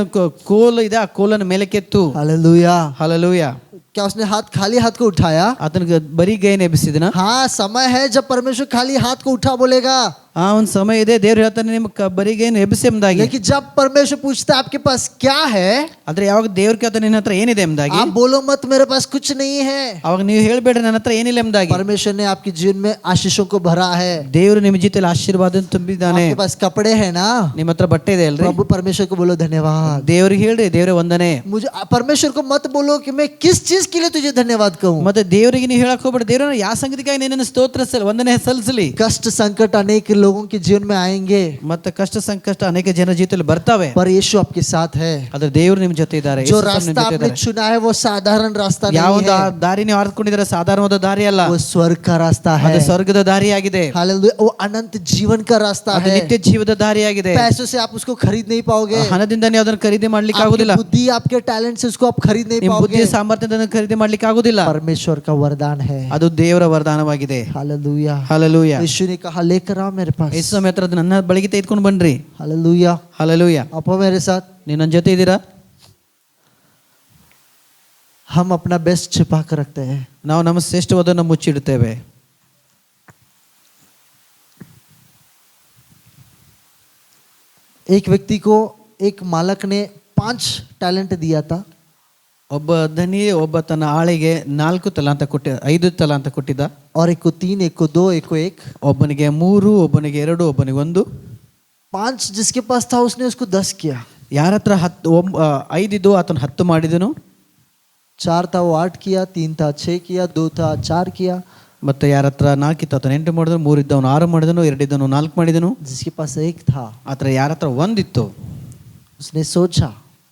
ಕೋಲು ಇದೆ, ಆ ಕೋಲನ್ನು ಮೇಲೆ ಕೆತ್ತು. हालेलुया. ಹಲ್ಲೆಲೂಯಾ. क्या उसने खाली हाथ को उठाया? ಆತನಿಗೆ ಬರೀ ಗೈನ ಎಬ್ಬಿಸಿದನ. हाँ, समय है जब परमेश्वर खाली हाथ को उठा बोलेगा. ಆ ಒಂದು ಸಮಯ ಇದೆ, ದೇವ್ರು ಹೇಳ್ತಾನೆ ನಿಮ್ಮ ಬರೀ ಗೈನ ಎಬ್ಬಿಸಿ ಎಂಬುದಾಗಿ. लेकिन जब परमेश्वर पूछता है आपके पास क्या है, ಆದ್ರೆ ಯಾವಾಗ ದೇವ್ರು ಕೇಳ್ತಾನೆ ನಿನ್ನ ಹತ್ರ ಏನಿದೆ ಎಂಬುದಾಗಿ, आप बोलो मत मेरे पास कुछ नहीं है. ಅವಾಗ ನೀವು ಹೇಳ್ಬೇಡ್ರಿ ನನ್ನ ಹತ್ರ ಏನಿಲ್ಲ ಎಂಬುದಾಗಿ. परमेश्वर ने आपके जीवन में आशीषों को भरा है. ದೇವರು ನಿಮ್ಮ ಜೊತೆಲಿ ಆಶೀರ್ವಾದ ತುಂಬಿದ್ದಾನೆ. आपके पास कपड़े हैं ना, ನಿಮ್ಮ ಹತ್ರ ಬಟ್ಟೆ ಇದೆ ಅಲ್ರಿ, प्रभु परमेश्वर को बोलो धन्यवाद. ದೇವ್ರಿಗೆ ಹೇಳ್ರಿ, ದೇವ್ರೆ ವಂದನೆ. मुझे परमेश्वर को मत बोलो कि मैं किस चीज के लिए तुझे धन्यवाद कहूं. ಮತ್ತೆ ದೇವರಿಗೆ ನೀವು ಹೇಳಕ್ ಹೋಗ್ಬೇಡಿ, ದೇವ್ರ ಯಾವ ಸಂಗತಿಗಾಗಿ ನಿನ್ನನ್ನು ವಂದನೆ ಸಲ್ಲಿಸಲಿ. कष्ट संकट अनेक लोगों के जीवन में आएंगे, ಮತ್ತೆ ಕಷ್ಟ ಸಂಕಷ್ಟ ಅನೇಕ ಜನ ಜೀವಿತದಲ್ಲಿ ಬರ್ತವೆ, पर यीशु आपके साथ है. ಆದ್ರೆ ದೇವರು ನಿಮ್ಮ ಜೊತೆ ಇದ್ದಾರೆ. जो रास्ता आपने चुना है वो साधारण रास्ता ಯಾವ नहीं ಒಂದು है, ದಾರಿ ನೀವು ಆರಿಸಿಕೊಂಡಿದ್ರೆ ಸಾಧಾರಣವಾದ ದಾರಿ ಅಲ್ಲ, वो स्वर्ग का रास्ता है. ಅದು ಸ್ವರ್ಗದ ದಾರಿಯಾಗಿದೆ. हालेलुया. वो अनंत जीवन का रास्ता ಅದು है. ನಿತ್ಯ ಜೀವದ ದಾರಿಯಾಗಿದೆ. पैसों से आप उसको खरीद नहीं पाओगे, ಹಣದಿಂದ ನೀವು ಅದನ್ನು ಖರೀದಿ ಮಾಡ್ಲಿಕ್ಕೆ आपकी ಆಗುದಿಲ್ಲ. बुद्धि आपके टैलेंट से उसको आप खरीद नहीं ನಿಮ್ಮ ಬುದ್ಧಿ पाओगे. ಸಾಮರ್ಥ್ಯದಿಂದ ಅದನ್ನು ಖರೀದಿ ಮಾಡ್ಲಿಕ್ಕೆ ಆಗುದಿಲ್ಲ. परमेश्वर का वरदान है. ಅದು ದೇವರ ವರದಾನವಾಗಿದೆ. हालेलुया. ಹಲ್ಲೆಲೂಯಾ. यीशु ने कहा लेकर आओ मेरे पास. ಯೇಸು ಸ್ವಾಮಿ ಹತ್ರ ಅದು ನನ್ನ ಬಳಿಗೆ ತೆಗೆದುಕೊಂಡು ಬನ್ರಿ. हालेलुया. ಹಲ್ಲೆಲೂಯಾ. आप हो मेरे साथ. ನೀವು ನನ್ನ ಜೊತೆ ಇದ್ದೀರಾ? हम अपना बेस्ट छिपा कर रखते हैं. ನಾವು ನಮ್ಮ ಶ್ರೇಷ್ಠವಾದನ್ನು ಮುಚ್ಚಿಡುತ್ತೇವೆ. एक व्यक्ति को एक मालक ने 5 टैलेंट दिया था. ಒಬ್ಬ ಧನಿ ಒಬ್ಬ ತನ್ನ ಆಳಿಗೆ 4 ತಲಾಂತ ಕೊಟ್ಟ 5 ತಲಾಂತ ಕೊಟ್ಟಿದ್ದ. और एक को 3, एक को 2, एक को 1. ಒಬ್ಬನಿಗೆ 3, ಒಬ್ಬನಿಗೆ 2, ಒಬ್ಬನಿಗೆ 1. 5 जिसके पास था उसने उसको 10 किया. ಯಾರ ಹತ್ರ 5 ಇದ್ದು ಆತನು 10 ಮಾಡಿದನು. 4 था वो 8 किया, 3 था 6 किया, 2 था 4 किया. ಮತ್ತೆ ಯಾರ ಹತ್ರ 4 ಇತ್ತು ಆತನು 8 ಮಾಡಿದನು, 3 ಇದ್ದವನು 6 ಮಾಡಿದನು, 2 ಇದ್ದವನು 4 ಮಾಡಿದನು. जिसके पास 1 था ಆತರ ಯಾರ ಹತ್ರ 1 ಇತ್ತು उसने सोचा,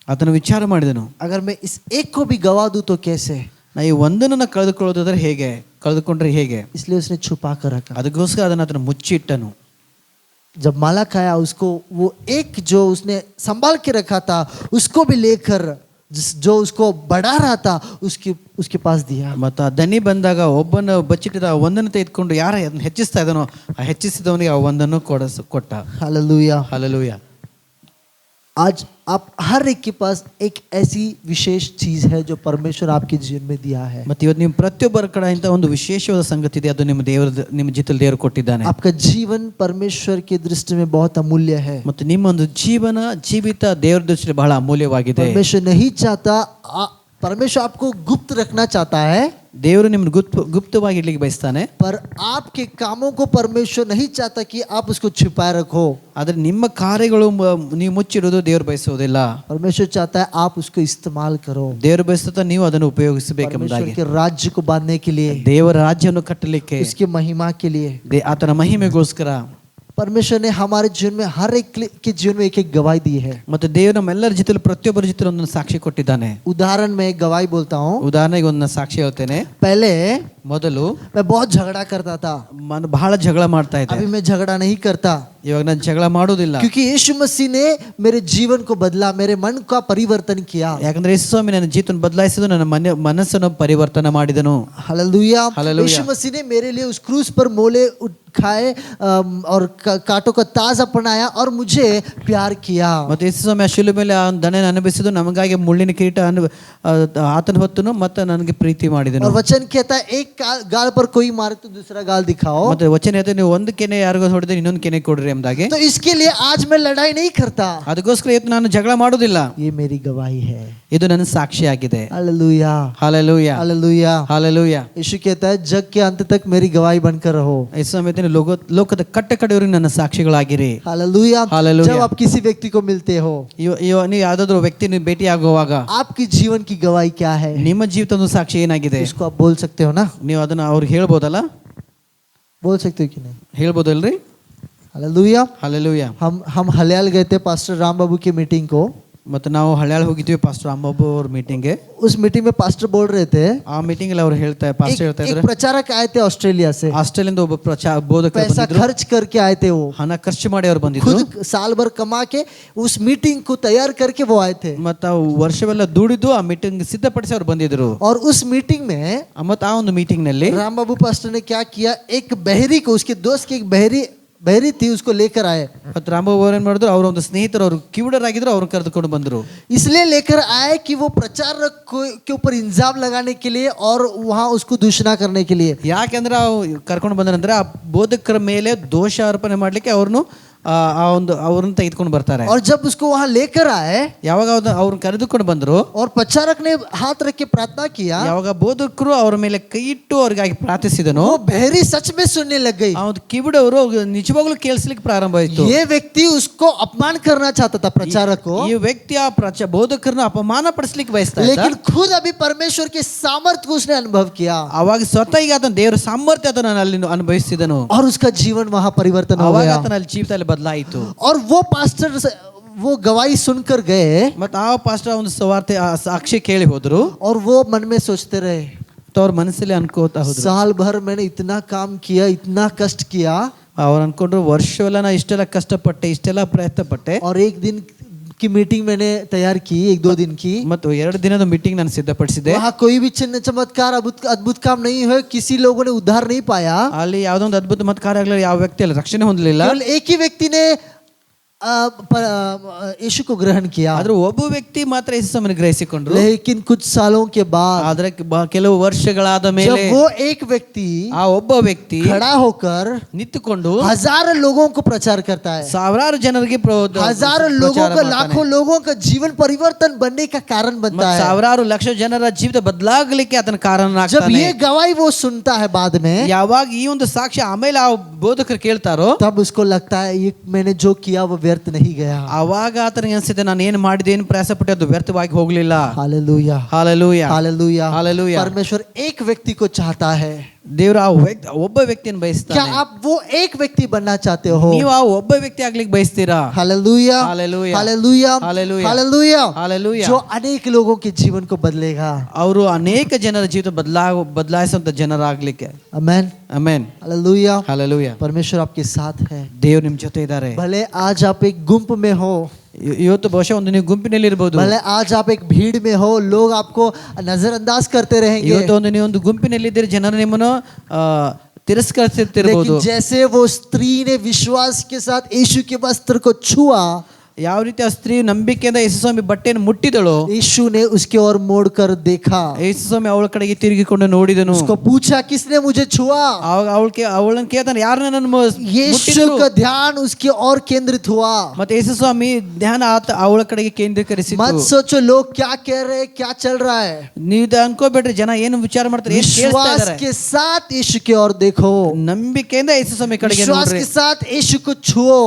ಆತನು ವಿಚಾರ ಮಾಡಿದನು, अगर मैं इस एक को भी गवा दूं तो कैसे. ನಾ ಈ ಒಂದನ್ನು ಕಳೆದುಕೊಳ್ಳೋದಾದ್ರೆ ಹೇಗೆ, ಕಳೆದುಕೊಂಡ್ರೆ ಹೇಗೆ. इसलिए उसने छुपा कर रखा. ಅದಕ್ಕೋಸ್ಕರ ಅದನ್ನು ಆತನು ಮುಚ್ಚಿಟ್ಟನು. जब मालक आया उसको वो एक जो उसने संभाल के रखा था उसको भी लेकर जो उसको बढ़ा रहा था उसके पास दिया. ಮತ್ತು ಆ ದನಿ ಬಂದಾಗ ಒಬ್ಬನ ಬಚ್ಚಿಟ್ಟಿದ ಒಂದನ್ನು ತೆಗೆದುಕೊಂಡು ಯಾರ ಅದನ್ನು ಹೆಚ್ಚಿಸ್ತಾ ಇದ್ದಾನೋ ಆ ಹೆಚ್ಚಿಸಿದವನಿಗೆ ಆ ಒಂದನ್ನು ಕೊಟ್ಟ. हालेलुया. ಹಲ್ಲೆಲೂಯಾ. आज आप हर एक के पास एक ऐसी विशेष चीज है जो परमेश्वर आपके जीवन में दिया है. ಮತ್ತೆ ಇವತ್ತು ನಿಮ್ಮ ಪ್ರತಿಯೊಬ್ಬರ ಕಡೆ ಇಂಥ ಒಂದು ವಿಶೇಷವಾದ ಸಂಗತಿ ಇದೆ, ಅದು ನಿಮ್ಮ ಜೀವಿತದಲ್ಲಿ ದೇವರು ಕೊಟ್ಟಿದ್ದಾನೆ. आपका जीवन परमेश्वर की दृष्टि में बहुत अमूल्य है. ಮತ್ತು ನಿಮ್ಮ ಒಂದು ಜೀವಿತ ದೇವರ ದೃಷ್ಟಿಯಲ್ಲಿ ಬಹಳ ಅಮೂಲ್ಯವಾಗಿದೆ. परमेश्वर नहीं चाहता, परमेश्वर आपको गुप्त रखना चाहता है, ದೇವರು ನಿಮ್ಮನ್ನು ಗುಪ್ತವಾಗಿ ಇಡ್ಲಿಕ್ಕೆ ಬಯಸ್ತಾನೆ. पर आपके कामों को परमेश्वर नहीं चाहता कि आप उसको छिपाए रखो. ಆದ್ರೆ ನಿಮ್ಮ ಕಾರ್ಯಗಳು ನೀವು ಮುಚ್ಚಿಡೋದು ದೇವರು ಬಯಸುವುದಿಲ್ಲ. परमेश्वर चाहता है आप उसको इस्तेमाल करो. ದೇವರು ಬಯಸುತ್ತಾ ನೀವು ಅದನ್ನು ಉಪಯೋಗಿಸಬೇಕೆಂಬುದಾಗಿ, परमेश्वर के राज्य को बांधने के लिए, ದೇವರ ರಾಜ್ಯವನ್ನು ಕಟ್ಟಲಿಕ್ಕೆ, उसकी महिमा के लिए. ಆತನ ಮಹಿಮೆಗೋಸ್ಕರ परमेश्वर ने हमारे जीवन में हर एक के जीवन में एक एक गवाही दी है. ಮತ್ತೆ ದೇವರು ನಮ್ಮೆಲ್ಲರ ಜೊತೆ ಪ್ರತಿಯೊಬ್ಬರ ಜೊತೆ ಒಂದು ಸಾಕ್ಷಿ ಕೊಟ್ಟಿದ್ದಾನೆ. उदाहरण में एक गवाही बोलता हूँ. ಉದಾಹರಣೆಗೆ ಒಂದು ಸಾಕ್ಷಿ ಹೇಳ್ತೇನೆ. पहले ಮೊದಲು मैं बहुत झगड़ा करता था, ಬಹಳ ಜಗಳ ಮಾಡ್ತಾ ಇದ್ದೆ. अभी मैं झगड़ा नहीं करता, ಇವಾಗ ನಾನು ಜಗಳ ಮಾಡೋದಿಲ್ಲ. क्योंकि यीशु मसीह ने मेरे जीवन को बदला, मेरे मन का परिवर्तन किया. ಯಾಕಂದ್ರೆ ಯೇಸು ಸ್ವಾಮಿ ನನ್ನ ಜೀವನ ಬದಲಾಯಿಸಿದ್ದು, ನನ್ನ ಮನಸ್ಸನ್ನು ಪರಿವರ್ತನ ಮಾಡಿದನು. हालेलुया. हालेलुया. यीशु मसीह ने मेरे लिए उस क्रूस पर मोले खाए और कांटों का ताज अपनाया और मुझे प्यार किया. ಮತ್ತೆ ಯೇಸು ಸ್ವಾಮಿ ಆ ಶಿಲುಬೆ ಮೇಲೆ ಆ ದಣೆಯನ್ನು ಅನುಭವಿಸಿದ್ದು, ನಮಗಾಗಿ ಮುಳ್ಳಿನ ಕಿರೀಟ ಆತನ ಹೊತ್ತನು ಮತ್ತೆ ನನಗೆ ಪ್ರೀತಿ ಮಾಡಿದನು. और वचन कहता है एक गाल पर कोई मारे तो दूसरा गाल दिखाओ. ಮತ್ತೆ ವಚನ ಹೇಳ್ತದೆ, ನೀವು ಒಂದು ಕೆನೆ ಯಾರಿಗೋ ಹೊಡೆದ್ರೆ ಇನ್ನೊಂದು ಕೆನೆ ಕೊಡ್ರಿ ಎಂಬುದಾಗಿ. तो इसके लिए आज मैं लड़ाई नहीं करता, ಅದಕ್ಕೋಸ್ಕರ ಇವತ್ತು ನಾನು ಜಗಳ ಮಾಡೋದಿಲ್ಲ. ये मेरी गवाही है. ಇದು ನನ್ನ ಸಾಕ್ಷಿಯಾಗಿದೆ. Hallelujah, hallelujah, hallelujah, hallelujah. यीशु कहता है जग के अंत तक मेरी गवाही बनकर रहो. ಯೇಸು ಸ್ವಾಮಿ ಹೇಳ್ತಾನೆ, ಲೋಕದ ಕಟ್ಟ ಕಡೆಯವರೆಗೂ ನನ್ನ ಸಾಕ್ಷಿಗಳಾಗಿರಿ. हालेलुया. हालेलुया. जब आप किसी व्यक्ति को मिलते हो, ನೀವು ಯಾವ್ದಾದ್ರು ವ್ಯಕ್ತಿ ಭೇಟಿ ಆಗುವಾಗ आपकी जीवन की गवाही क्या है, ನಿಮ್ಮ ಜೀವಿತದ ಸಾಕ್ಷಿ ಏನಾಗಿದೆ, इसको आप बोल सकते हो ना? ನೀವು ಅದನ್ನ ಅವ್ರಿಗೆ ಹೇಳ್ಬೋದಲ್ಲ? बोल सकते हो कि नहीं? ಹೇಳ್ಬೋದಲ್ರಿ? हालेलुया. हालेलुया. हम हल्याल गए थे पास्टर राम बाबू की मीटिंग को. ಮತ್ತೆ ನಾವು ಹಳ್ಯಾಳ ಹೋಗಿದ್ವಿ ಪಾಸ್ಟರ್ ರಾಮಬಾಬು ಅವ್ರ ಮೀಟಿಂಗ್ಗೆ. उस मीटिंग में पास्टर बोल रहे थे, ಆ ಮೀಟಿಂಗ್ ಅಲ್ಲಿ ಅವ್ರು ಪಾಸ್ಟರ್ ಹೇಳ್ತಾ एक ಇದ್ರು, प्रचारक आए थे ऑस्ट्रेलिया से, ಆಸ್ಟ್ರೇಲಿಯಾದಿಂದ ಒಬ್ಬ ಬೋಧಕರು पैसा ಬಂದಿದ್ರು. खर्च करके आए थे. वो ಹಣ ಖರ್ಚು ಮಾಡಿ ಅವ್ರು ಬಂದಿದ್ರು. खुद साल भर कमा के उस मीटिंग को तैयार करके वो आए थे. ಮತ್ತೆ ವರ್ಷವೆಲ್ಲ ದುಡಿದು ಆ ಮೀಟಿಂಗ್ ಸಿದ್ಧಪಡಿಸಿ ಅವ್ರು ಬಂದಿದ್ರು. और उस मीटिंग में ಮತ್ತೆ ಆ ಒಂದು ಮೀಟಿಂಗ್ ನಲ್ಲಿ राम बाबू पास्टर ने क्या किया, एक बहरी को, उसके दोस्त की एक बहरी थी, उसको लेकर आए. ಮತ್ತೆ ರಾಮಬಾಬು ಅವ್ರು ಏನ್ ಮಾಡಿದ್ರು, ಅವ್ರ ಒಂದು ಸ್ನೇಹಿತರು ಅವ್ರು ಕಿವುಡರಾಗಿದ್ರು, ಅವ್ರನ್ನ ಕರೆದುಕೊಂಡು ಬಂದ್ರು. इसलिए लेकर आए कि वो प्रचारक के ऊपर इल्जाम लगाने के लिए और वहां उसको दूषणा करने के लिए. ಯಾಕೆಂದ್ರೆ ಕರ್ಕೊಂಡು ಬಂದ್ರಂದ್ರೆ ಆ ಬೋಧಕರ ಮೇಲೆ ದೋಷ ಆರೋಪಣೆ ಮಾಡ್ಲಿಕ್ಕೆ ಅವ್ರನ್ನ ತೆಗೆದುಕೊಂಡು ಬರ್ತಾರೆ. और जब उसको वहां लेकर आए, ಯಾವಾಗ ಅವ್ರನ್ನ ಕರೆದುಕೊಂಡು ಬಂದ್ರು, और प्रचारक ने हाथ रख के प्रार्थना किया, ಯಾವಾಗ ಬೋಧಕರು ಅವ್ರ ಮೇಲೆ ಕೈ ಇಟ್ಟು ಅವ್ರಿಗಾಗಿ ಪ್ರಾರ್ಥಿಸಿದನು, वो बहरी सच में सुनने लग गई. ಅವ್ರು ಕಿವುಡವರು ನಿಜವಾಗ್ಲೂ ಕೇಳಿಸ್ಲಿಕ್ಕೆ ಪ್ರಾರಂಭ ಆಯ್ತು. ये व्यक्ति उसको अपमान करना चाहता था, प्रचारक को, ಈ ವ್ಯಕ್ತಿ ಆ ಬೋಧಕರನ್ನ ಅಪಮಾನ ಪಡಿಸ್ಲಿಕ್ಕೆ ಬಯಸ್ತಾ ಇದ್ದ. लेकिन खुद अभी परमेश्वर के सामर्थ्य को उसने अनुभव किया, ಅವಾಗ ಸ್ವತಃ ಈಗ ಆತನ ದೇವರ ಸಾಮರ್ಥ್ಯ ಆತನ ಅಲ್ಲಿ ಅನುಭವಿಸಿದನು. और उसका जीवन वहां परिवर्तन हो ಅವಾಗ गया. ಆತನ ಅಲ್ಲಿ ಜೀವಿತದಲ್ಲಿ ಬದಲಾಯಿತು. और वो पास्टर वो गवाही सुनकर गए, ಮತ್ತೆ ಆ ಪಾಸ್ಟರ್ ಒಂದು ಸುವಾರ್ತೆ ಸಾಕ್ಷಿ ಕೇಳಿ ಹೋದ್ರು. और वो मन में सोचते रहे, तो ಅವ್ರ ಮನಸ್ಸಲ್ಲಿ ಅನ್ಕೋತಾ ಹೋದ್ರು, साल भर मैंने इतना काम किया, इतना कष्ट किया, ಅವ್ರು ಅನ್ಕೊಂಡ್ರು ವರ್ಷವೆಲ್ಲ ನಾ ಇಷ್ಟೆಲ್ಲ ಕಷ್ಟಪಟ್ಟೆ, ಇಷ್ಟೆಲ್ಲ ಪ್ರಯತ್ನ ಪಟ್ಟೆ, और एक दिन की मीटिंग मैंने तैयार की, 1-2 दिन की, ಮತ್ತು 2 ದಿನದ ಮೀಟಿಂಗ್ ನಾನು ಸಿದ್ಧಪಡಿಸಿದೆ. वहाँ कोई भी चिन्ह चमत्कार अद्भुत काम नहीं हुए, किसी लोगों ने उद्धार नहीं पाया. ಅಲ್ಲಿ ಯಾವುದೋ ಒಂದು ಅದ್ಭುತ ಮತ್ತು ಕಾರ್ಯ ಆಗಲಿಲ್ಲ, ಯಾವ ವ್ಯಕ್ತಿ ಅಲ್ಲಿ ರಕ್ಷಣೆ ಹೊಂದಲಿಲ್ಲ. केवल एक ही व्यक्ति ने यीशु को ग्रहण किया. ಆದ್ರೆ ಒಬ್ಬ ವ್ಯಕ್ತಿ ಮಾತ್ರ ಯೇಸು ಸ್ವಾಮಿಯನ್ನು ಗ್ರಹಿಸಿಕೊಂಡ್ರು. लेकिन कुछ सालों के बाद, ಆದ್ರೆ ಕೆಲವು ವರ್ಷಗಳಾದ ಮೇಲೆ जब वो एक व्यक्ति ಆ ಒಬ್ಬ ವ್ಯಕ್ತಿ खड़ा होकर ನಿಂತುಕೊಂಡು हजारों लोगों को प्रचार करता है, ಸಾವಿರಾರು ಜನರಿಗೆ हजारों लोगों का, लाखों लोगों का जीवन परिवर्तन बनने का कारण बनता है. ಸಾವಿರಾರು ಲಕ್ಷ ಜನರ ಜೀವಿತ ಬದಲಾಗಲಿಕ್ಕೆ ಆತನ जब ಕಾರಣನಾಗ್ತಾನೆ. ये गवाही वो सुनता है बाद में, ಯಾವಾಗ ಈ ಒಂದು ಸಾಕ್ಷಿ ಆಮೇಲೆ ಆ ಬೋಧಕರು ಕೇಳ್ತಾರೋ, तब उसको लगता है ये मैंने जो किया वो व्यर्थ नहीं गया. ಆವಾಗ ಆತನಿಗೆ ಅನ್ಸುತ್ತೆ, ನಾನು ಏನು ಮಾಡಿದೆ, ಏನು ಪ್ರಯಾಸ ಪಟ್ಟೆ, ಅದು ವ್ಯರ್ಥವಾಗಿ ಹೋಗ್ಲಿಲ್ಲ. Hallelujah, hallelujah, hallelujah, hallelujah. परमेश्वर एक व्यक्ति को चाहता है. ದೇವರು ಒಬ್ಬ ವ್ಯಕ್ತಿಯನ್ನು क्या ಬಯಸ್ತಾನೆ. आप वो एक व्यक्ति बनना चाहते हो? ನೀವು ಆ ಒಬ್ಬ ವ್ಯಕ್ತಿ ಆಗ್ಲಿಕ್ಕೆ ಬಯಸ್ತೀರಾ? Hallelujah, hallelujah, hallelujah, hallelujah, hallelujah, hallelujah. जो अनेक लोगों के जीवन को बदलेगा. ಅವರು ಅನೇಕ ಜನರ ಜೀವಿತ ಬದಲಾಯಿಸುವಂತ ಜನರಾಗ್ಲಿಕ್ಕೆ. आमेन, ಆಮೆನ್, हालेलुया. ಹಾಲೆಲೂಯಾ. परमेश्वर आपके साथ है. ದೇವರು ನಿಮ್ ಜೊತೆ ಇದ್ದಾರೆ. भले आज आप एक गुंप में हो, ಇವತ್ತು ಬಹುಶಃ ಒಂದು ನೀವು ಗುಂಪಿನಲ್ಲಿ ಇರಬಹುದು. भले आज आप एक भीड़ में हो, लोग आपको नजरअंदाज करते रहेंगे, ಇವತ್ತು ಒಂದು ನೀವು ಒಂದು ಗುಂಪಿನಲ್ಲಿ ಇದ್ದೀರಿ, ಜನರು ನಿಮ್ಮನ್ನು ತಿರಸ್ಕರಿಸುತ್ತಿರಬಹುದು. लेकिन जैसे वो स्त्री ने विश्वास के साथ यीशु के वस्त्र को छुआ, ಯಾವ ರೀತಿ ಆ ಸ್ತ್ರೀ ನಂಬಿಕೆಯಿಂದ ಯೇಸು ಸ್ವಾಮಿ ಬಟ್ಟೆಯನ್ನು ಮುಟ್ಟಿದಳು, यीशु ने उसके ओर मोड़ कर देखा, ಯೇಸು ಸ್ವಾಮಿ ಅವಳ ಕಡೆಗೆ ತಿರುಗಿಕೊಂಡು ನೋಡಿದನು. उसको पूछा किसने मुझे छुआ? ಅವಳನ್ನು ಕೇಳ್ತಾನೆ, ಯಾರು ನನ್ನನ್ನು यीशु का ध्यान उसके ओर केंद्रित हुआ. ಮತ್ತೆ ಯೇಸು ಸ್ವಾಮಿ ಧ್ಯಾನ ಅವಳ ಕಡೆಗೆ ಕೇಂದ್ರೀಕರಿಸಿತು. मत सोचो लोग क्या कह रहे हैं, क्या चल रहा है. ನೀವು ಅನ್ಕೋಬೇಡ್ರಿ ಜನ ಏನು ವಿಚಾರ ಮಾಡ್ತಾರೆ, ಏನು ಕೇಳ್ತಾ विश्वास ಇದ್ದಾರೆ. के साथ यीशु की ओर देखो, ನಂಬಿಕೆಯಿಂದ ಯೇಸು ಸ್ವಾಮಿ ಕಡೆಗೆ विश्वास ನೋಡ್ರಿ. के साथ यीशु को छुओ.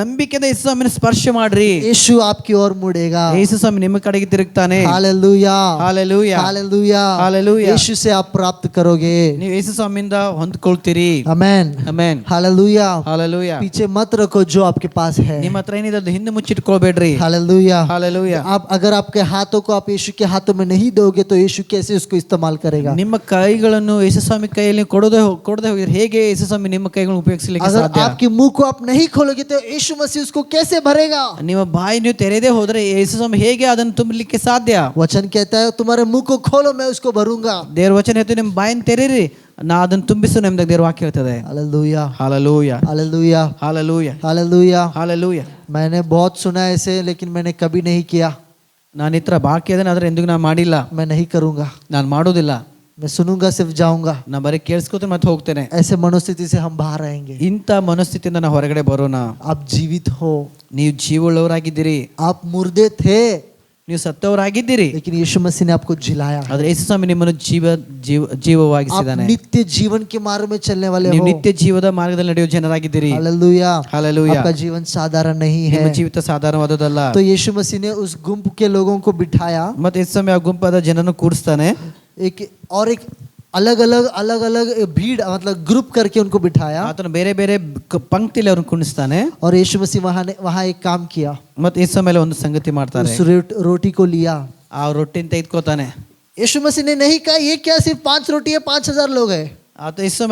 ನಂಬಿಕೆಯಿಂದ ಯೇಸು ಸ್ವಾಮಿನ ಸ್ಪರ್ಶ ಮಾಡಿ. ಮಾಡ್ರಿ. यीशु आपकी ओर मुड़ेगा. ಯೇಸು ಸ್ವಾಮಿ ನಿಮ್ಮ ಕಡೆಗೆ ತಿರುಗ್ತಾನೆ. Hallelujah, hallelujah, hallelujah, hallelujah. यीशु से आप प्राप्त करोगे. ನೀವು ಯೇಸು ಸ್ವಾಮಿಯಿಂದ ಹೊಂದ್ಕೊಳ್ತೀರಿ. Amen, amen. हालेलुया. ಹಾಲೆಲೂಯಾ. पीछे मत रखो जो आपके पास है. ನಿಮ್ಮ ಹತ್ರ ಏನಿದೆ ಅದು ಹಿಂದೆ ಮುಚ್ಚಿಟ್ಕೊಳ್ಬೇಡ್ರಿ. हालेलुया. ಹಾಲೆಲೂಯಾ. आप अगर आपके हाथों को आप यीशु के हाथों में नहीं दोगे तो यीशु कैसे उसको इस्तेमाल करेगा? ನಿಮ್ಮ ಕೈಗಳನ್ನು ಯೇಸು ಸ್ವಾಮಿ ಕೈಯಲ್ಲಿ ಕೊಡದೆ ಹೋಗಿದ್ರೆ ಹೇಗೆ ಯೇಸು ಸ್ವಾಮಿ ನಿಮ್ಮ ಕೈಗಳನ್ನು ಉಪಯೋಗಿಸಲಿಕ್ಕೆ अगर ಸಾಧ್ಯ? आपके मुंह को आप नहीं खोलोगे तो यीशु मसीह उसको कैसे भरेगा? ನಿಮ್ಮ ಬಾಯಿ ನೀವು ತೆರೆದೇ ಹೋದ್ರೆ ಯೇಸು ಸ್ವಾಮಿ ಹೇಗೆ ಅದನ್ನು ತುಂಬಲಿಕ್ಕೆ ಸಾಧ್ಯ? वचन कहता है तुम्हारे मुंह को खोलो मैं उसको भरूंगा. ದೇವರ ವಚನ ಹೇಳ್ತು ನಿಮ್ಮ ಬಾಯಿನ ತೆರೀರಿ ನಾ ಅದನ್ನು ತುಂಬಿಸು ನಿಮ್ದಾಗ ದೇವರ ವಾಕ್ಯ ಹೇಳ್ತದೆ. Hallelujah, hallelujah, hallelujah, hallelujah, hallelujah. Hallelujah. मैंने बहुत सुना है ऐसे लेकिन मैंने कभी नहीं किया. ನಾನು ಇತ್ರ ಬಾಕಿ ಅದನ್ನ ಆದ್ರೆ ಎಂದಿಗೂ ನಾನು ಮಾಡಿಲ್ಲ, मैं नहीं करूंगा. ನಾನು ಮಾಡೋದಿಲ್ಲ. मैं सुनूंगा सिर्फ जाऊंगा. ನಾ ಬರೀ ಕೇಳಿಸ್ಕೊತೀನಿ ಮತ್ತೆ ಹೋಗ್ತೇನೆ. ऐसे मनोस्थिति से हम बाहर आएंगे. ಇಂಥ ಮನಸ್ಥಿತಿಯಿಂದ ನಾವು ಹೊರಗಡೆ ಬರೋಣ. आप जीवित हो, ನೀವು ಜೀವವುಳ್ಳವರಾಗಿದ್ದೀರಿ, आप मुर्दे थे ನೀವು ಸತ್ತವರಾಗಿದ್ದೀರಿ. लेकिन यीशु मसीह ने आपको जिलाया. ಆದ್ರೆ ಯೇಸು ಸ್ವಾಮಿ ನಿಮ್ಮನ್ನು आप ಜೀವವಾಗಿಸಿದ್ದಾನೆ. नित्य जीवन के मार्ग में चलने वाले ನೀವು हो. ನಿತ್ಯ ಜೀವದ ಮಾರ್ಗದಲ್ಲಿ ನಡೆಯುವ ಜನರಾಗಿದ್ದೀರಿ. हालेलुया. ಹಾಲೆಲೂಯಾ. आपका जीवन साधारण नहीं है. ನಿಮ್ಮ ಜೀವಿತ ಸಾಧಾರಣವಾದದ್ದಲ್ಲ. तो यीशु मसीह ने उस गुंप के लोगों को बिठाया. ಮತ್ತೆ ಯೇಸು ಸ್ವಾಮಿ ಆ ಗುಂಪಾದ ಜನರನ್ನು ಕೂಡಿಸ್ತಾನೆ. एक अलग अलग भीड़ मतलब ग्रुप करके उनको बिठाया. ಆತನು ಬೇರೆ ಬೇರೆ ಪಂಕ್ತಿಯಲ್ಲಿ ಅವ್ರನ್ನ ಕುಣಿಸ್ತಾನೆ. और यीशु मसीह वहाँ एक काम किया. ಮತ್ತೆ ಯೇಸು ಮೇಲೆ ಒಂದು ಸಂಗತಿ ಮಾಡ್ತಾರೆ. उस रोटी को लिया. ಆ ರೊಟ್ಟಿನ ತೆಗೆದುಕೋತಾನೆ. यीशु मसीह ने नहीं कहा ये क्या सिर्फ 5 रोटी है 5000 लोग है. ಆತ ಯೇಸು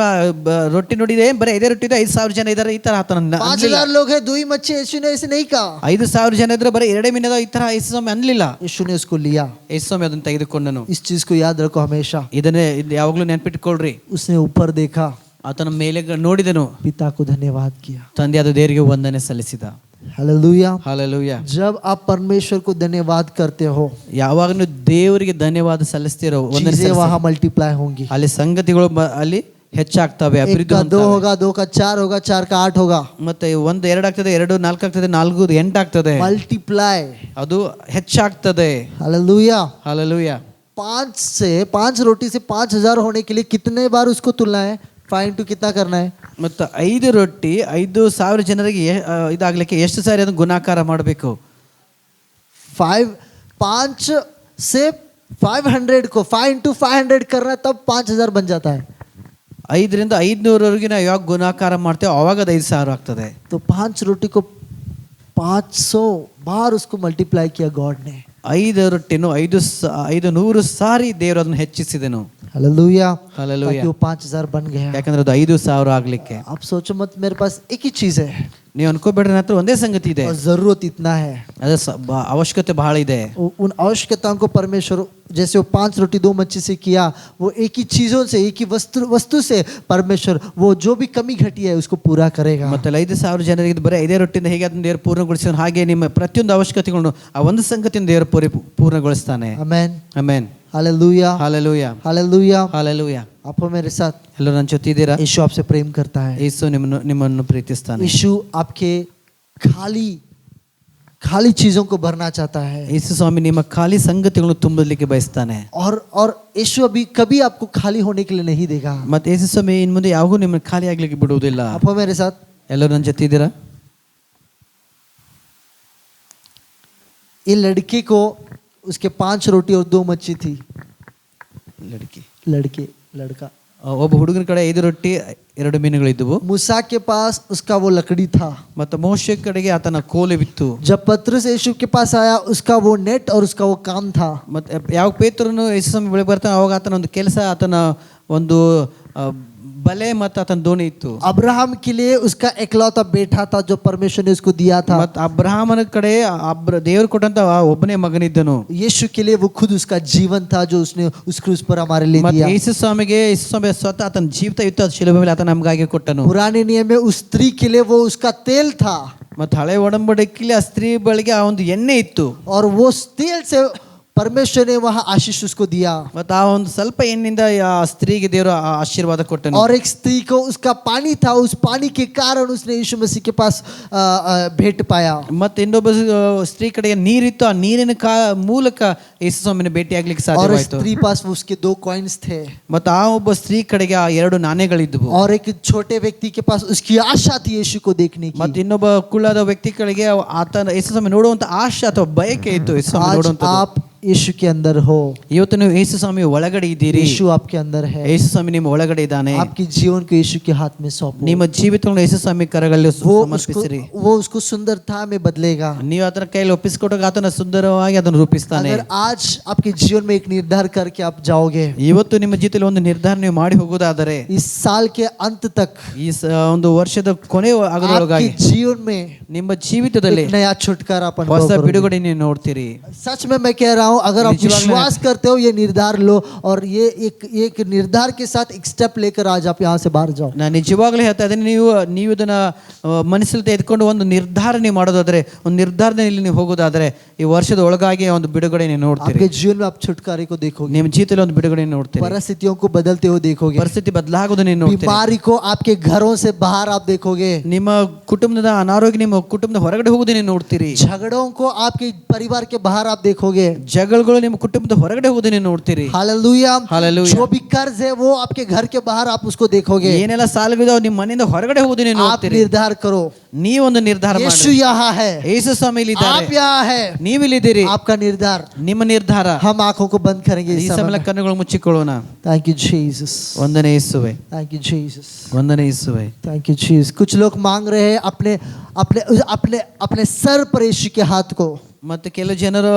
ರೊಟ್ಟಿ ನೋಡಿದೆ ಬರೀ 5 ರೊಟ್ಟಿ ಇದೆ 5000 ಜನ ಇದ್ದಾರೆ ಈ ತರ ಆತನ 5000 लोग है 2 ही मच्छी. यीशु ने ऐसे नहीं कहा. 5000 ಜನ ಇದ್ರೆ ಬರೀ 2 ಮೀನಿದೆ ಈ ತರ ಯೇಸು ಸ್ವಾಮಿ ಅನ್ಲಿಲ್ಲ. यीशु ने उसको लिया. ಯೇಸು ಸ್ವಾಮಿ ಅದನ್ನ ತೆಗೆದುಕೊಂಡನು. इस चीज को याद रखो हमेशा. ಇದನ್ನೇ ಯಾವಾಗ್ಲೂ ನೆನ್ಪಿಟ್ಕೊಳ್ರಿ. उसने ऊपर देखा, ಆತನ ಮೇಲೆ ನೋಡಿದನು, पिता को धन्यवाद किया. ತಂದೆಯಾದ ದೇವರಿಗೆ ವಂದನೆ ಸಲ್ಲಿಸಿದ. हालेलुया. ಹಾಲೆಲೂಯಾ. जब आप परमेश्वर को धन्यवाद करते हो ಯಾವಾಗ ನೀವು ದೇವರಿಗೆ ಧನ್ಯವಾದ ಸಲ್ಲಿಸ್ತೀರೋ चीजें वहां मल्टीप्लाई होंगी. ಅಲ್ಲಿ ಸಂಗತಿಗಳು ಅಲ್ಲಿ ಹೆಚ್ಚಾಗ್ತವೆ, एक ಅಭಿವೃದ್ಧಿ का 2 ಹೊಂದ್ತವೆ. होगा, 2 का 4 होगा, 4 का 8 होगा. ಮತ್ತೆ 1 2 ಆಗ್ತದೆ, 2 4 ಆಗ್ತದೆ, 4 8 ಆಗ್ತದೆ. मल्टीप्लाई. ಅದು ಹೆಚ್ಚಾಗ್ತದೆ. हालेलुया. ಹಾಲೆಲೂಯಾ. 5 रोटी से 5000 होने के लिए कितने बार उसको तुलना है? 5 into कितना करना है? ಮತ್ತು 5 ರೊಟ್ಟಿ 5000 ಜನರಿಗೆ ಇದಾಗ್ಲಿಕ್ಕೆ ಎಷ್ಟು ಸಾರಿ ಅದನ್ನು ಗುಣಾಕಾರ ಮಾಡಬೇಕು? 5 से 500 को 5 into 500 करना तब 5000 बन जाता है. 5 ರಿಂದ 500 ನಾವು ಯಾವಾಗ ಗುಣಾಕಾರ ಮಾಡ್ತೇವೆ ಅವಾಗ ಅದು 5000 ಆಗ್ತದೆ. तो 5 रोटी को 500 बार उसको मल्टीप्लाई किया गॉड ने. 5 ರೊಟ್ಟಿನು 500 ಸಾರಿ ದೇವರು ಅದನ್ನು ಹೆಚ್ಚಿಸಿದನು. हालेलुया. हालेलुया. ताकि वो 5000 बन गया. ಯಾಕಂದ್ರೆ ಅದು 5000 ಆಗ್ಲಿಕ್ಕೆ. आप सोचो मत मेरे पास एक ही चीज है ನೀವು ಅನ್ಕೋಬೇಡ್ರಿ, ನನ್ನ ಹತ್ರ ಒಂದೇ ಸಂಗತಿ ಇದೆ, और जरूरत इतना है. ಅದ ಅವಶ್ಯಕತೆ ಬಹಳ ಇದೆ. उन आवश्यकताओं को परमेश्वर जैसे वो 5 रोटी 2 मच्छी से किया, वो एक ही चीजों से एक ही वस्तु से परमेश्वर वो जो भी कमी घटी है उसको पूरा करेगा. ಮತ್ತೆ 5000 ಜನರಿಗೆ ಇದು ಬರೀ 5 ರೊಟ್ಟಿಯಿಂದ ಹೇಗೆ ಅದನ್ನು ದೇವರು ಪೂರ್ಣಗೊಳಿಸಿದ ಹಾಗೆ ನಿಮ್ಮ ಪ್ರತಿಯೊಂದು ಅವಶ್ಯಕತೆಗಳನ್ನು ಆ ಒಂದು ಸಂಗತಿಯನ್ನು ದೇವರು ಪೂರ್ಣಗೊಳಿಸ್ತಾನೆ. Amen. Amen. Hallelujah. Hallelujah. Hallelujah. Hallelujah. आप मेरे साथ. ಎಲ್ಲರೂ ನನ್ನ ಜೊತೆ ಇದ್ದೀರಾ? यीशु आपसे प्रेम करता है. ಯೇಸು ನಿಮ್ಮನ್ನು ಪ್ರೀತಿಸ್ತಾನೆ. यीशु आपके खाली चीजों को भरना चाहता है. ಯೇಸು ಸ್ವಾಮಿ ನಿಮ್ಮ ಖಾಲಿ ಸಂಗತಿಗಳನ್ನು ತುಂಬಲಿಕ್ಕೆ ಬಯಸ್ತಾನೆ. और यीशु अभी कभी आपको खाली होने के लिए नहीं देगा. ಮತ್ತೆ ಯೇಸು ಸ್ವಾಮಿ ಇನ್ನು ಮುಂದೆ ಯಾವಾಗೂ ನಿಮ್ಮನ್ನು ಖಾಲಿ ಆಗ್ಲಿಕ್ಕೆ ಬಿಡುವುದಿಲ್ಲ. आप मेरे साथ. ಎಲ್ಲರೂ ನನ್ನ ಜೊತೆ ಇದ್ದೀರಾ? ये लड़के को उसके 5 रोटी और 2 मच्छी थी. लड़का ಒಬ್ಬ ಹುಡುಗನ ಕಡೆ 5 ರೊಟ್ಟಿ 2 ಮೀನುಗಳಿದ್ದವು. मूसा के पास उसका वो लकड़ी था. ಮತ್ತು ಮೋಶೆ ಕಡೆಗೆ ಆತನ ಕೋಲೆವಿತ್ತು. जब पतरस यीशु के पास आया उसका वो नेट और उसका वो काम था. ಮತ್ತೆ ಯಾವ ಪೇತ್ರನು ಯೇಸು ಸ್ವಾಮಿ ಬಳಿಗೆ ಬರ್ತಾನೆ ಅವಾಗ ಆತನ ಒಂದು ಕೆಲಸ, ಆತನ ಒಂದು ಬಲೆ ಮತ್ತು ಆತನ ದೋಣಿ ಇತ್ತು. अब्राहम के लिए उसका एकलौता बेटा था जो परमेश्वर ने उसको दिया था. ಮತ್ತು ಅಬ್ರಹಾಮನ ಕಡೆ ದೇವರು ಕೊಟ್ಟಂತ ಒಬ್ಬನೇ ಮಗನಿದ್ದನು. यीशु के लिए वो खुद उसका जीवन था जो उसने उस क्रूस पर हमारे लिए दिया. ಯೇಸು ಸ್ವಾಮಿಗೆ ಯೇಸು ಸ್ವಾಮಿ ಸ್ವತಃ ಆತನ ಜೀವಿತ ಇತ್ತು, ಅದು ಶಿಲುಬೆ ಮೇಲೆ ಆತ ನಮಗಾಗಿ ಕೊಟ್ಟನು. पुराने नियम में उस स्त्री के लिए वो उसका तेल था. ಮತ್ತು ಹಳೆ ಒಡಂಬಡಿಕೆಯಲ್ಲಿ ಆ ಸ್ತ್ರೀ ಬಳಿಗೆ ಆ ಒಂದು ಎಣ್ಣೆ ಇತ್ತು. और वो तेल से परमेश्वर ने वहां आशीष उसको दिया ಮತ್ತು ಆ ಒಂದು ಸ್ವಲ್ಪ ಎಣ್ಣಿಂದ ಆ ಸ್ತ್ರೀಗೆ ದೇವರು ಆ ಆಶೀರ್ವಾದ ಕೊಟ್ಟನು. और एक स्त्री को उसका पानी था, उस पानी के कारण उसने यीशु मसीह के पास भेंट पाया. ಮತ್ತೆ ಇನ್ನೊಬ್ಬ ಸ್ತ್ರೀ ಕಡೆಗೆ ನೀರಿತ್ತು, ಆ ನೀರಿನ ಮೂಲಕ ಯೇಸು ಸ್ವಾಮಿನ ಭೇಟಿಯಾಗ್ಲಿಕ್ಕೆ और ಸಾಧ್ಯವಾಯಿತು. स्त्री पास उसके 2 कॉइन्स थे ಮತ್ತು ಆ ಒಬ್ಬ ಸ್ತ್ರೀ ಕಡೆಗೆ ಆ 2 ನಾಣ್ಯಗಳಿದ್ದವು. और एक छोटे व्यक्ति के पास उसकी आशा थी यीशु को देखने की. ಮತ್ತೆ ಇನ್ನೊಬ್ಬ ಕುಳ್ಳಾದ ವ್ಯಕ್ತಿ ಕಡೆಗೆ ಆತನ ಯೇಸು ಸ್ವಾಮಿ ನೋಡುವಂತ ಆಶೆ ಅಥವಾ ಬಯಕೆ ಇತ್ತು ಯೇಸು ಸ್ವಾಮಿ आज ನೋಡುವಂತ. आप यीशु के अंदर हो, ಇವತ್ತು ನೀವು ಯೇಸು ಸ್ವಾಮಿ ಒಳಗಡೆ ಇದ್ದೀರಿ, यीशु आपके अंदर है. ಯೇಸು ಸ್ವಾಮಿ ನಿಮ್ಮ ಒಳಗಡೆ ಇದ್ದಾನೆ. आपके जीवन को यीशु के हाथ में सौंपो. ನಿಮ್ಮ ಜೀವಿತವನ್ನು ಯೇಸು ಸ್ವಾಮಿ ಕರಗಳಲ್ಲಿ ಸಮರ್ಪಿಸಿರಿ. वो उसको सुंदरता में बदलेगा. ನೀವು ಆತನ ಕೈಯಲ್ಲಿ ಒಪ್ಪಿಸಿಕೊಟ್ಟಾಗ ಆತನ ಸುಂದರವಾಗಿ ಅದನ್ನು ರೂಪಿಸ್ತಾನೆ. अगर आज आपके जीवन में एक निर्धार करके आप जाओगे, ಇವತ್ತು ನಿಮ್ಮ ಜೀವಿತದಲ್ಲಿ ಒಂದು ನಿರ್ಧಾರ ನೀವು ಮಾಡಿ ಹೋಗುವುದಾದರೆ इस साल के अंत तक ಈ ಒಂದು ವರ್ಷದ ಕೊನೆ ಆಗದೊಳಗಾಗಿ आपके जीवन में ನಿಮ್ಮ ಜೀವಿತದಲ್ಲಿ एक नया छुटकारा अपन ಹೊಸ ಬಿಡುಗಡೆ ನೀವು ನೋಡ್ತೀರಿ. सच में मैं कह रहा हूं, अगर आप विश्वास करते हो, ये निर्धार लो और ये एक निर्धार के साथ एक स्टेप लेकर आज आप यहाँ से बाहर जाओ. ನಾನು ನಿಜವಾಗ್ಲೂ ಹೇಳ್ತಾ ಇದ್ದೀನಿ, ನೀವು ಇದನ್ನ ಮನಸ್ಸಲ್ಲಿ ತೆಗೆದುಕೊಂಡು ಒಂದು ನಿರ್ಧಾರ ನೀವು ಮಾಡೋದಾದ್ರೆ, ಒಂದು ನಿರ್ಧಾರದಲ್ಲಿ ನೀವು ಹೋಗೋದಾದ್ರೆ ಈ ವರ್ಷದ ಒಳಗಾಗಿ ಒಂದು ಬಿಡುಗಡೆ ನೀವು ನೋಡ್ತೀರಿ. आपके जीवन में आप छुटकारे को देखोगे, ನಿಮ್ಮ ಜೀವಿತದಲ್ಲಿ ಒಂದು ಬಿಡುಗಡೆ ನೋಡ್ತೀರಿ. परिस्थितियों को बदलते हुए देखोगे, ಪರಿಸ್ಥಿತಿ ಬದಲಾಗೋದು ನೀವು ನೋಡ್ತೀರಿ. बीमारी को आपके घरों से बाहर आप देखोगे, ನಿಮ್ಮ ಕುಟುಂಬದ ಅನಾರೋಗ್ಯ ನಿಮ್ಮ ಕುಟುಂಬದ ಹೊರಗಡೆ ಹೋಗೋದು ನೀವು ನೋಡ್ತೀರಿ. झगड़ों को आपके परिवार के बाहर आप देखोगे, ಜಗಳಗಳು ನಿಮ್ಮ ಕುಟುಂಬದ ಹೊರಗಡೆ ಹೋಗೋದು ನೀವು ನೋಡ್ತೀರಿ. हालेलुया. हालेलुया. जो भी कर्ज है वो आपके घर के बाहर आप उसको देखोगे. ಏನೆಲ್ಲ ಸಾಲಗಳಿದಾವೆ ನಿಮ್ಮ ಮನೆಯಿಂದ ಹೊರಗಡೆ ಹೋಗೋದು ನೀವು आप ನೋಡ್ತೀರಿ. निर्धार करो, ನೀವೊಂದು ನಿರ್ಧಾರ यीशु ಮಾಡಿ. यहाँ है, ಯೇಸು ಸ್ವಾಮಿ ಇಲ್ಲಿದ್ದಾರೆ, आप यहाँ है. ನೀವಿಲ್ಲಿದ್ದೀರಿ. आपका निर्धार, ನಿಮ್ಮ ನಿರ್ಧಾರ. हम आंखों को बंद करेंगे ಈ इस ಸಮಯ समय. ಕಣ್ಣುಗಳು ಮುಚ್ಚಿಕೊಳ್ಳೋಣ. थैंक यू जीसस, ವಂದನೆ ಯೇಸುವೆ, थैंक यू जीसस, ವಂದನೆ ಯೇಸುವೆ. Thank you Jesus. कुछ लोग मांग रहे हैं अपने अपने अपने अपने सर पर यीशु के हाथ को. ಮತ್ತೆ ಕೆಲವು ಜನರು